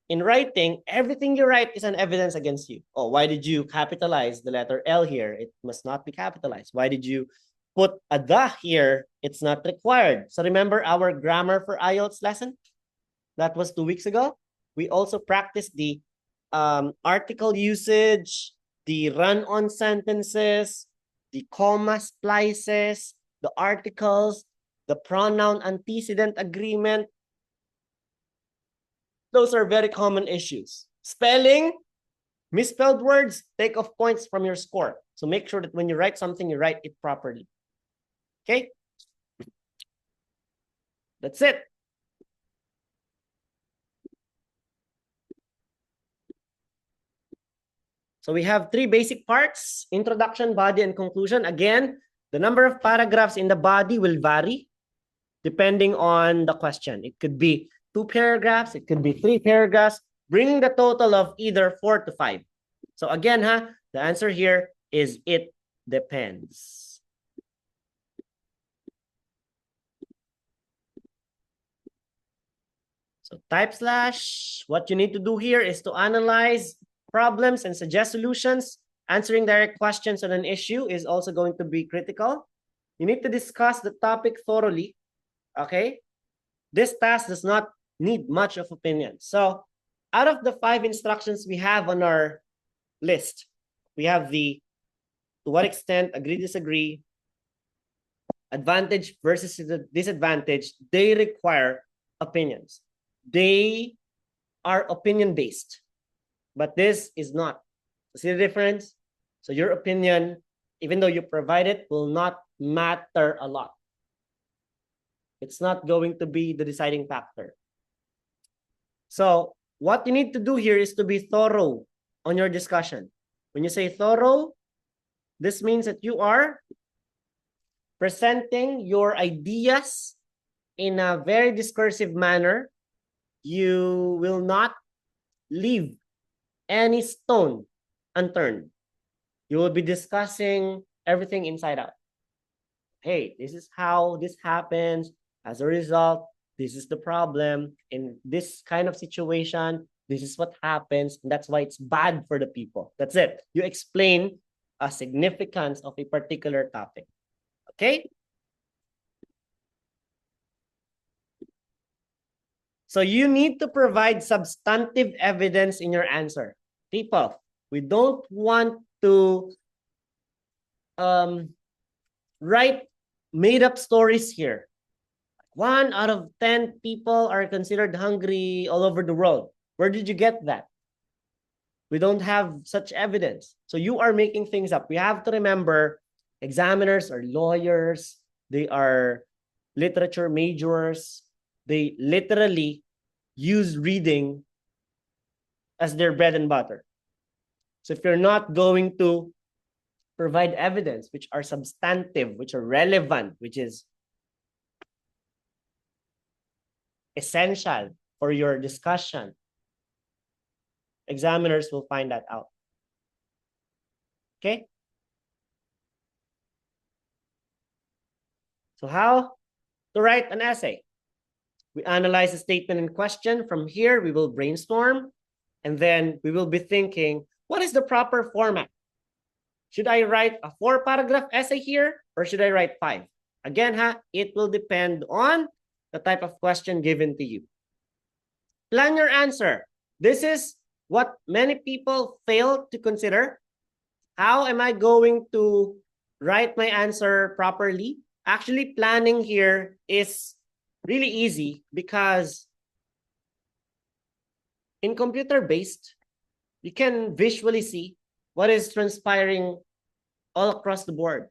in writing, everything you write is an evidence against you. Oh, why did you capitalize the letter L here? It must not be capitalized. Why did you put a the here, it's not required. So remember our grammar for IELTS lesson? That was 2 weeks ago. We also practiced the article usage, the run-on sentences, the comma splices, the articles, the pronoun antecedent agreement. Those are very common issues. Spelling, misspelled words, take off points from your score. So make sure that when you write something, you write it properly. Okay? That's it. So we have 3 basic parts: introduction, body, and conclusion. Again, the number of paragraphs in the body will vary depending on the question. It could be 2 paragraphs, it could be 3 paragraphs, bringing the total of either 4 to 5. So again, the answer here is it depends. So type slash, what you need to do here is to analyze problems and suggest solutions. Answering direct questions on an issue is also going to be critical. You need to discuss the topic thoroughly. Okay? This task does not need much of opinion. So out of the 5 instructions we have on our list, we have the to what extent, agree, disagree, advantage versus the disadvantage. They require opinions. They are opinion-based, but this is not. See the difference? So your opinion, even though you provide it, will not matter a lot. It's not going to be the deciding factor. So what you need to do here is to be thorough on your discussion. When you say thorough, this means that you are presenting your ideas in a very discursive manner. You will not leave any stone unturned. You will be discussing everything inside out. Hey, this is how this happens. As a result, this is the problem. In this kind of situation, this is what happens. And that's why it's bad for the people. That's it. You explain a significance of a particular topic. Okay? So you need to provide substantive evidence in your answer. People, we don't want to write made-up stories here. 1 out of 10 people are considered hungry all over the world. Where did you get that? We don't have such evidence. So you are making things up. We have to remember examiners are lawyers. They are literature majors. They literally use reading as their bread and butter. So if you're not going to provide evidence which are substantive, which are relevant, which is essential for your discussion, examiners will find that out. Okay? So how to write an essay? We analyze the statement in question. From here, we will brainstorm, and then we will be thinking, what is the proper format? Should I write a 4-paragraph essay here, or should I write 5? Again, it will depend on the type of question given to you. Plan your answer. This is what many people fail to consider. How am I going to write my answer properly? Actually, planning here is really easy because in computer-based, you can visually see what is transpiring all across the board.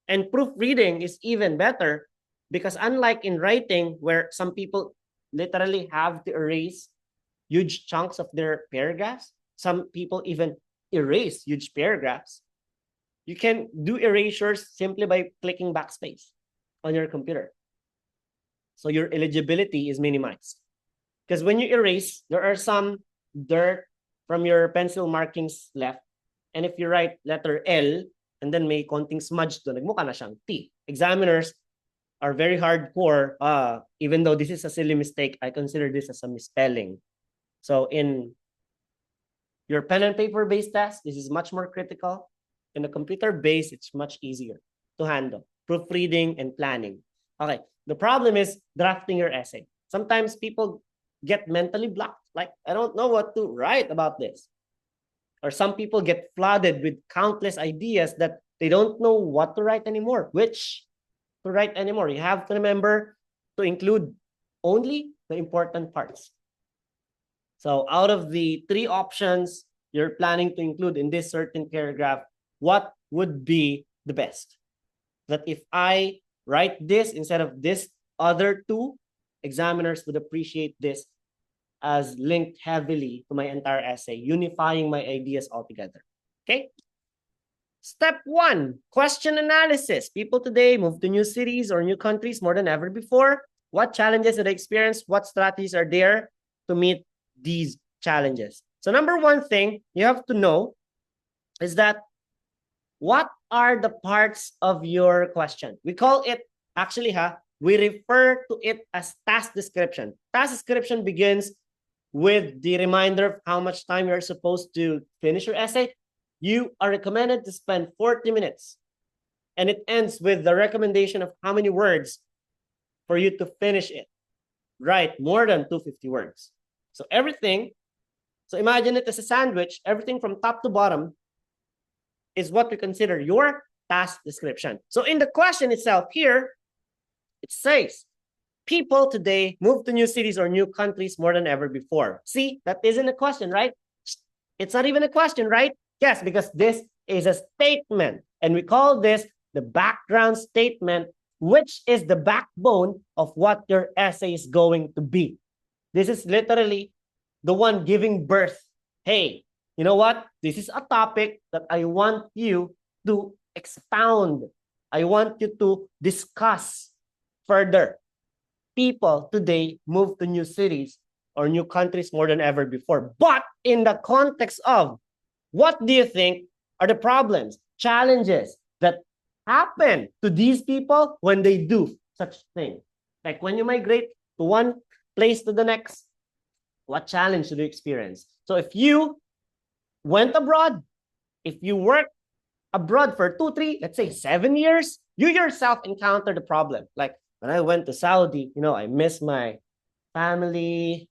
And proofreading is even better because unlike in writing, where some people literally have to erase huge chunks of their paragraphs, some people even erase huge paragraphs, you can do erasures simply by clicking backspace on your computer. So your eligibility is minimized. Because when you erase, there are some dirt from your pencil markings left. And if you write letter L, and then may konting smudge to, nagmukha na siyang T. Examiners are very hardcore. Even though this is a silly mistake, I consider this as a misspelling. So in your pen and paper-based test, this is much more critical. In a computer-based, it's much easier to handle. proofreading, and planning. Okay, the problem is drafting your essay. Sometimes people get mentally blocked, like, I don't know what to write about this. Or some people get flooded with countless ideas that they don't know what to write anymore, which to write anymore. You have to remember to include only the important parts. So out of the 3 options you're planning to include in this certain paragraph, what would be the best? That if I write this instead of this other 2, examiners would appreciate this as linked heavily to my entire essay, unifying my ideas altogether. Okay? Step 1, question analysis. People today move to new cities or new countries more than ever before. What challenges did they experience? What strategies are there to meet these challenges? So number 1 thing you have to know is that what are the parts of your question? We call it, actually, we refer to it as task description. Task description begins with the reminder of how much time you're supposed to finish your essay. You are recommended to spend 40 minutes. And it ends with the recommendation of how many words for you to finish it. Write more than 250 words. So everything, so imagine it as a sandwich, everything from top to bottom is what we consider your task description. So in the question itself here, it says, people today move to new cities or new countries more than ever before. See, that isn't a question, right? It's not even a question, right? Yes, because this is a statement. And we call this the background statement, which is the backbone of what your essay is going to be. This is literally the one giving birth. Hey, you know what? This is a topic that I want you to expound. I want you to discuss further. People today move to new cities or new countries more than ever before. But in the context of, what do you think are the problems, challenges that happen to these people when they do such thing? Like when you migrate to one place to the next, what challenge do you experience? So if you went abroad, if you worked abroad for 2, 3, let's say 7 years, you yourself encountered the problem. Like when I went to Saudi, I miss my family.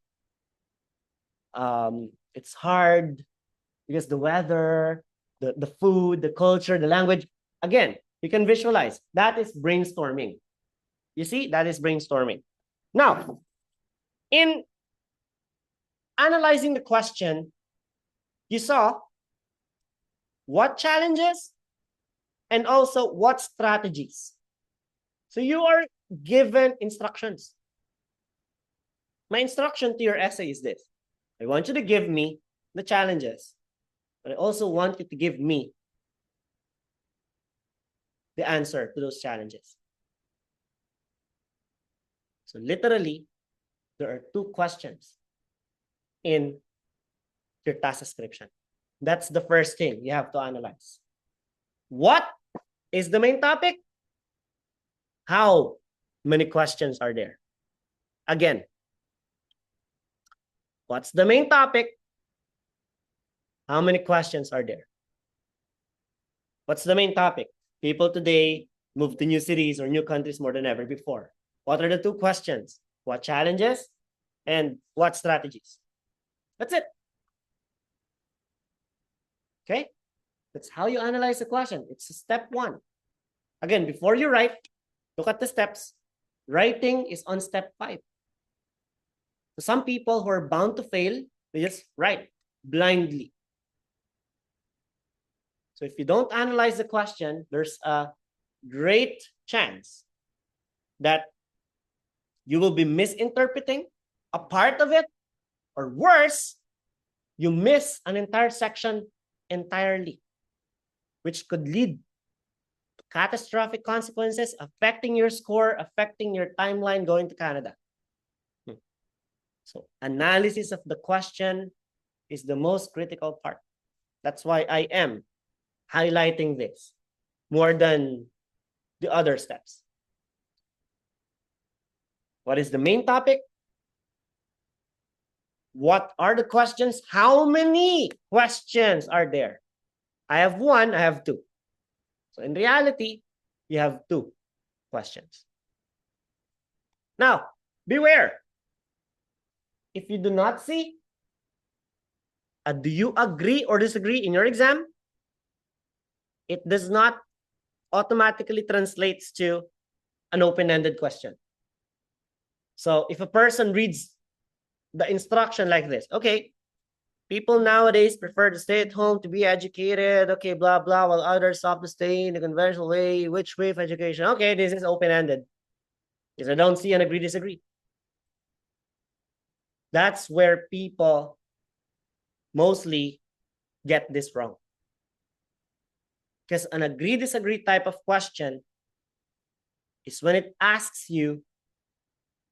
It's hard because the weather, the food, the culture, the language. Again, you can visualize. That is brainstorming. You see, that is brainstorming. Now, in analyzing the question, you saw what challenges and also what strategies. So you are given instructions. My instruction to your essay is this. I want you to give me the challenges, but I also want you to give me the answer to those challenges. So literally, there are 2 questions in your task description. That's the first thing you have to analyze. What is the main topic? How many questions are there? Again, what's the main topic? How many questions are there? What's the main topic? People today move to new cities or new countries more than ever before. What are the 2 questions? What challenges and what strategies? That's it. Okay? That's how you analyze the question. It's step 1. Again, before you write, look at the steps. Writing is on step 5. So some people who are bound to fail, they just write blindly. So if you don't analyze the question, there's a great chance that you will be misinterpreting a part of it, or worse, you miss an entire section entirely, which could lead to catastrophic consequences, affecting your score, affecting your timeline going to Canada. So analysis of the question is the most critical part. That's why I am highlighting this more than the other steps. What is the main topic? What are the questions? How many questions are there? I have 1, I have 2. So in reality, you have 2. questions. Now, beware. If you do not see a do you agree or disagree in your exam, it does not automatically translates to an open-ended question. So if a person reads the instruction like this, okay, people nowadays prefer to stay at home to be educated, okay, blah, blah, while others opt to stay in the conventional way. Which way of education? Okay, this is open-ended. Because I don't see an agree, disagree. That's where people mostly get this wrong. Because an agree, disagree type of question is when it asks you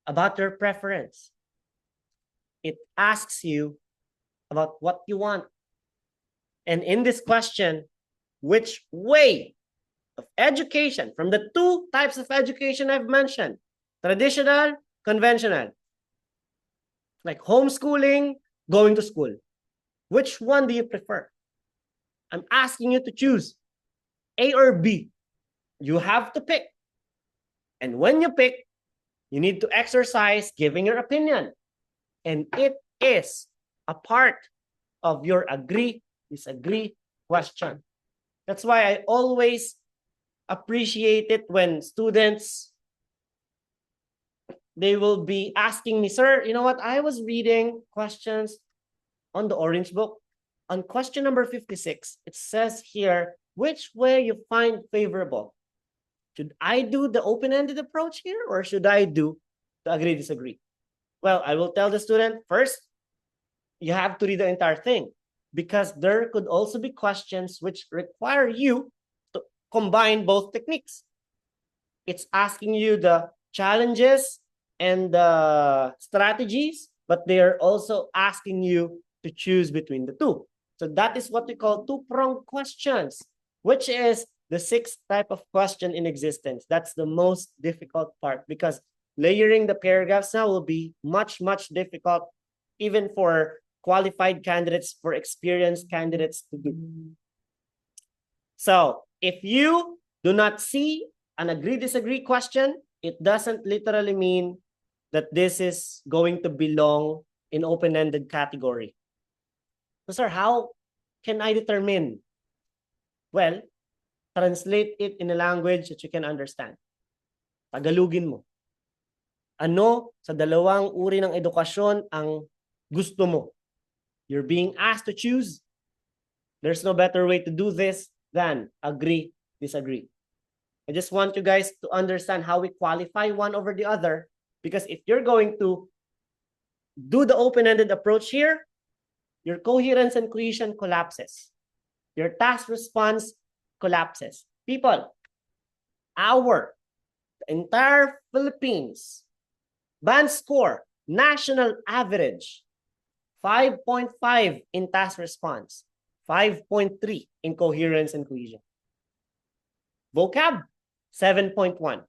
about your preference. It asks you about what you want. And in this question, which way of education from the two types of education I've mentioned, traditional, conventional, like homeschooling, going to school, which one do you prefer? I'm asking you to choose A or B. You have to pick. And when you pick, you need to exercise giving your opinion. And it is a part of your agree, disagree question. That's why I always appreciate it when students, they will be asking me, sir, you know what? I was reading questions on the Orange Book. On question number 56, it says here, which way you find favorable? Should I do the open-ended approach here or should I do the agree, disagree? Well, I will tell the student first, you have to read the entire thing because there could also be questions which require you to combine both techniques. It's asking you the challenges and the strategies, but they are also asking you to choose between the two. So that is what we call two-pronged questions, which is the sixth type of question in existence. That's the most difficult part because layering the paragraphs now will be much, much difficult even for qualified candidates, for experienced candidates to do. So if you do not see an agree, disagree question, it doesn't literally mean that this is going to belong in open-ended category. So, sir, how can I determine? Well, translate it in a language that you can understand. Tagalogin mo. Ano sa dalawang uri ng edukasyon ang gusto mo? You're being asked to choose. There's no better way to do this than agree, disagree. I just want you guys to understand how we qualify one over the other, because if you're going to do the open-ended approach here, your coherence and cohesion collapses. Your task response collapses. People, the entire Philippines, band score, national average, 5.5 in task response, 5.3 in coherence and cohesion. Vocab, 7.1.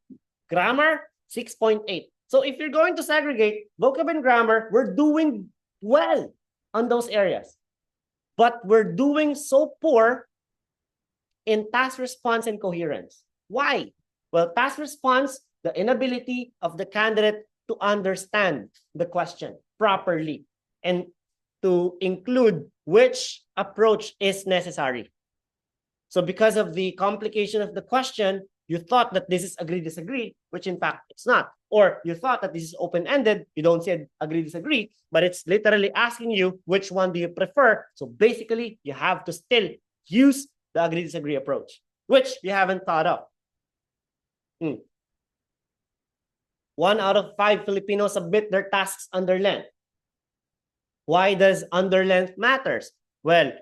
Grammar, 6.8. So if you're going to segregate vocab and grammar, we're doing well on those areas. But we're doing so poor in task response and coherence. Why? Well, task response, the inability of the candidate to understand the question properly and to include which approach is necessary. So because of the complication of the question, you thought that this is agree, disagree, which in fact it's not. Or you thought that this is open-ended, you don't say agree, disagree, but it's literally asking you which one do you prefer. So basically, you have to still use the agree, disagree approach, which you haven't thought of. 1 out of 5 Filipinos submit their tasks under length. Why does under length matters? Well,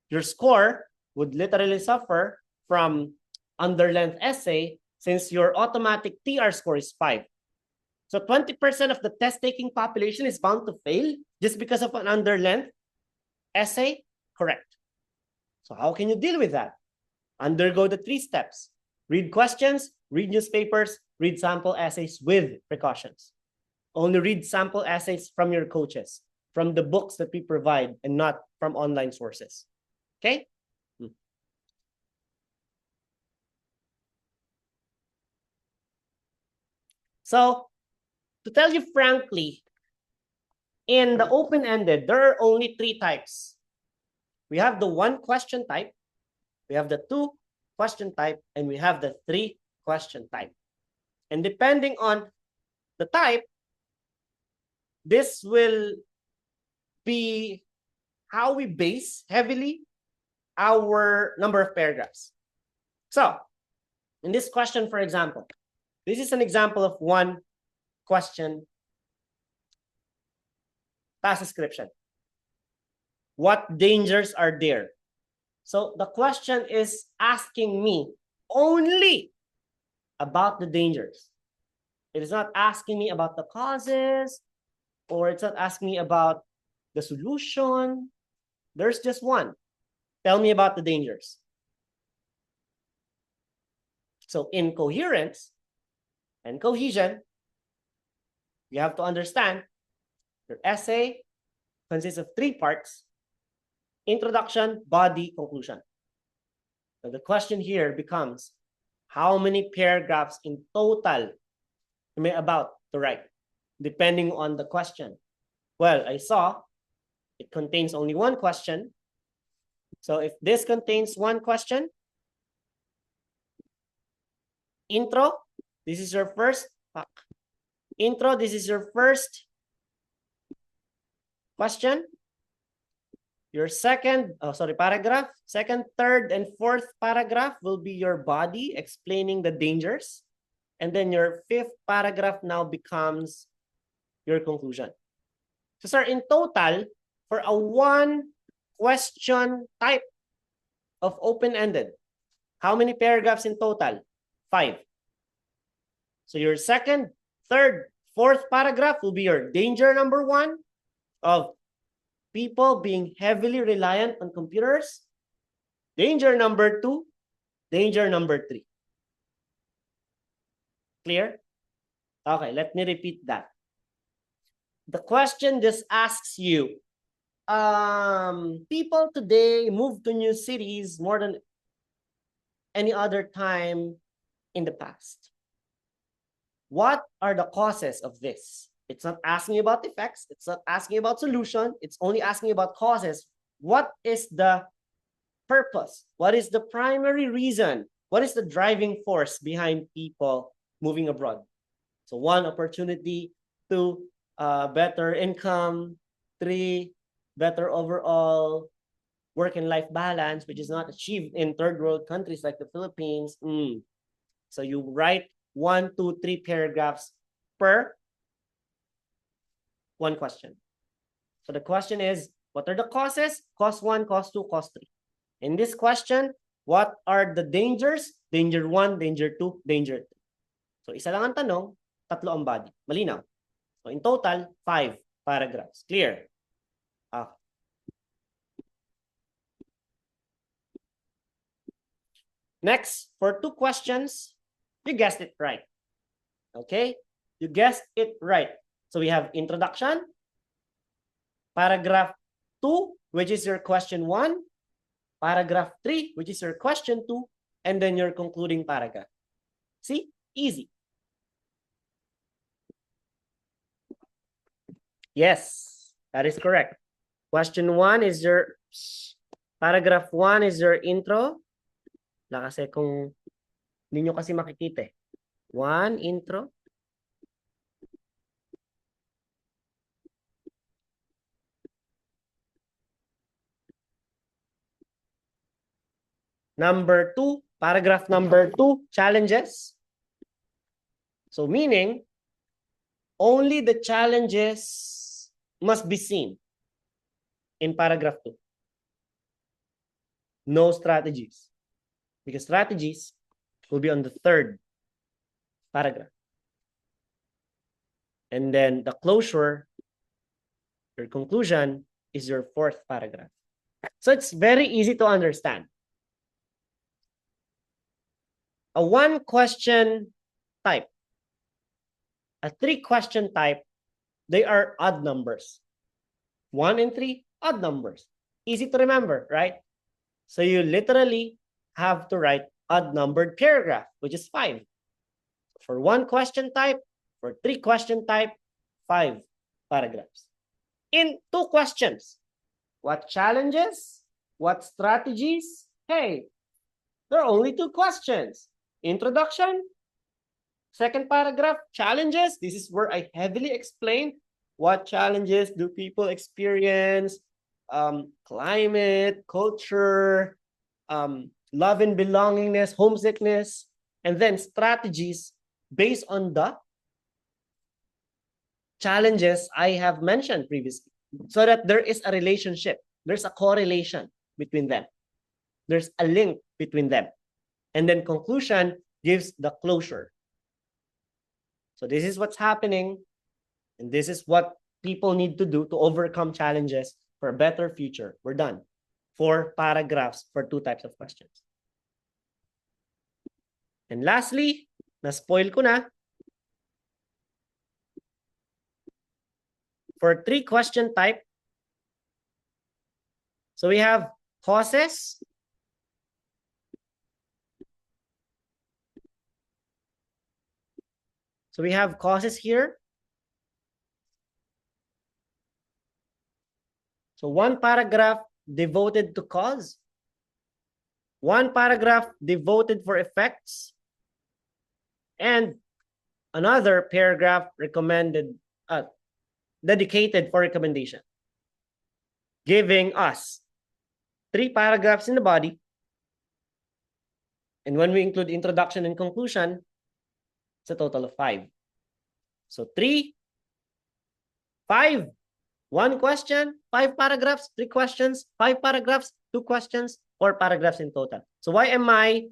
your score would literally suffer from under length essay since your automatic TR score is 5. So 20% of the test-taking population is bound to fail just because of an under length essay? Correct. So how can you deal with that? Undergo the 3 steps. Read questions, read newspapers, read sample essays with precautions. Only read sample essays from your coaches, from the books that we provide, and not from online sources. Okay? So, to tell you frankly, in the open-ended, there are only three types. We have the one question type, we have the two question type, and we have the three question type. And depending on the type, this will be how we base heavily our number of paragraphs. So, in this question, for example, this is an example of one question task description. What dangers are there? So the question is asking me only about the dangers. It is not asking me about the causes, or it's not asking me about the solution. There's just one. Tell me about the dangers. So in coherence and cohesion, you have to understand your essay consists of three parts: introduction, body, conclusion. So the question here becomes, how many paragraphs in total am I about to write, depending on the question? Well, I saw it contains only one question. So if this contains one question, intro, this is your first intro, this is your first question. Your paragraph. Second, third, and fourth paragraph will be your body explaining the dangers. And then your fifth paragraph now becomes your conclusion. So, sir, in total, for a one question type of open-ended, how many paragraphs in total? 5. So your second, third, fourth paragraph will be your danger number 1 of people being heavily reliant on computers. Danger number 2, danger number 3. Clear? Okay, let me repeat that. The question just asks you, people today move to new cities more than any other time in the past. What are the causes of this? It's not asking about effects. It's not asking about solution. It's only asking about causes. What is the purpose? What is the primary reason? What is the driving force behind people moving abroad? So 1, opportunity. 2, better income. 3, better overall work and life balance, which is not achieved in third world countries like the Philippines. So you write 1, 2, 3 paragraphs per one question. So the question is, what are the causes? Cause 1, cause 2, cause 3. In this question, what are the dangers? Danger 1, danger 2, danger 3. So isa lang ang tanong, 3 ang body. Malinaw. So in total, 5 paragraphs. Clear? Next, for 2 questions, you guessed it right. Okay? You guessed it right. So we have introduction, paragraph 2, which is your question 1, paragraph 3, which is your question 2, and then your concluding paragraph. See? Easy. Yes, that is correct. Question 1 is your, paragraph 1 is your intro. Wala kasi kung hindi nyo kasi makikita eh. 1, intro. Number 2, paragraph number 2, challenges. So meaning, only the challenges must be seen in paragraph 2. No strategies. Because strategies will be on the 3rd paragraph. And then the closure, your conclusion, is your 4th paragraph. So it's very easy to understand. A 1 question type, a 3 question type, they are odd numbers. 1 and 3, odd numbers. Easy to remember, right? So you literally have to write odd numbered paragraph, which is 5. For 1 question type, For 3-question type, 5 paragraphs. In 2 questions, what challenges? What strategies? Hey, there are only 2 questions. Introduction, second paragraph, challenges. This is where I heavily explain what challenges do people experience, climate, culture, love and belongingness, homesickness, and then strategies based on the challenges I have mentioned previously, so that there is a relationship, there's a correlation between them, there's a link between them, and then conclusion gives the closure. So this is what's happening, and this is what people need to do to overcome challenges for a better future. We're done. 4 paragraphs for 2 types of questions. And lastly, na-spoil ko na, for 3-question type, so we have causes, so we have causes here. So 1 paragraph devoted to cause, 1 paragraph devoted for effects, and another paragraph dedicated for recommendation, giving us 3 paragraphs in the body. And when we include introduction and conclusion, it's a total of 5. So 3, 5, 1 question, 5 paragraphs, 3 questions, 5 paragraphs, 2 questions, 4 paragraphs in total. So why am I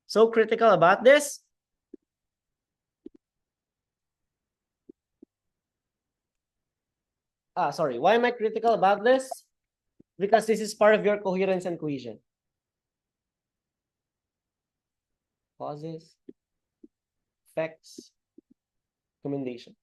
so critical about this? Sorry, why am I critical about this? Because this is part of your coherence and cohesion. Causes, effects, recommendations.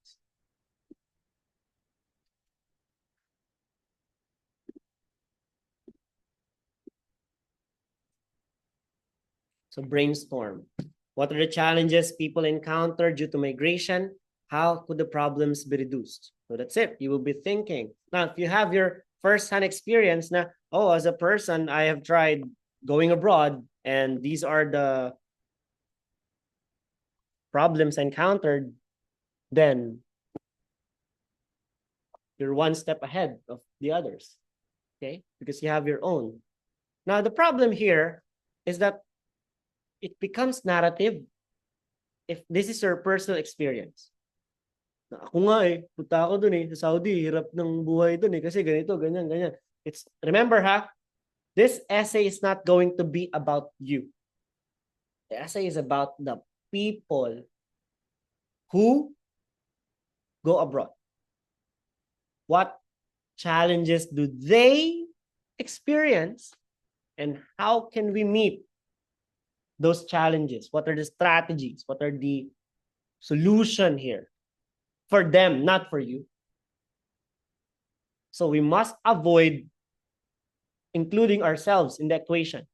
So brainstorm. What are the challenges people encounter due to migration? How could the problems be reduced? So that's it. You will be thinking. Now, if you have your first-hand experience na, oh, as a person, I have tried going abroad and these are the problems encountered, then you're 1 step ahead of the others, okay? Because you have your own. Now, the problem here is that it becomes narrative if this is your personal experience. Ako nga punta ako dun sa Saudi, hirap ng buhay dun kasi ganito, ganyan, ganyan. Remember this essay is not going to be about you. The essay is about the people who go abroad. What challenges do they experience and how can we meet those challenges? What are the strategies? What are the solution here? For them, not for you. So we must avoid including ourselves in the equation.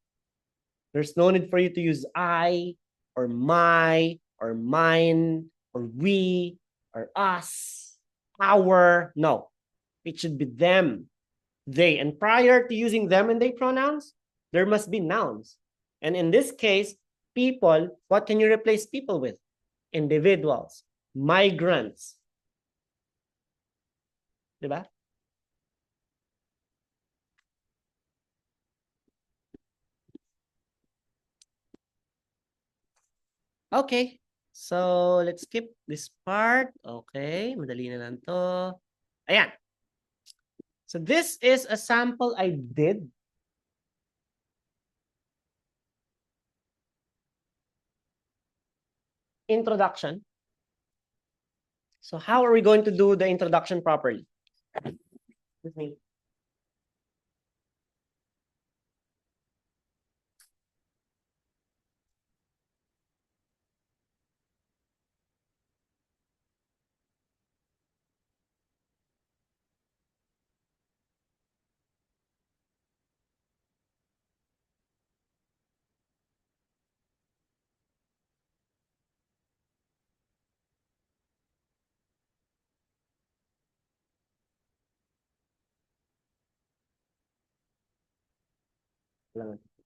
There's no need for you to use I or my or mine or we or us, our. No, it should be them, they. And prior to using them and they pronouns, there must be nouns. And in this case, people, what can you replace people with? Individuals, migrants. Diba? Okay. So, let's skip this part. Okay. Madali na lang to. Ayan. So, this is a sample I did. Introduction. So, how are we going to do the introduction properly? With me. Salamat.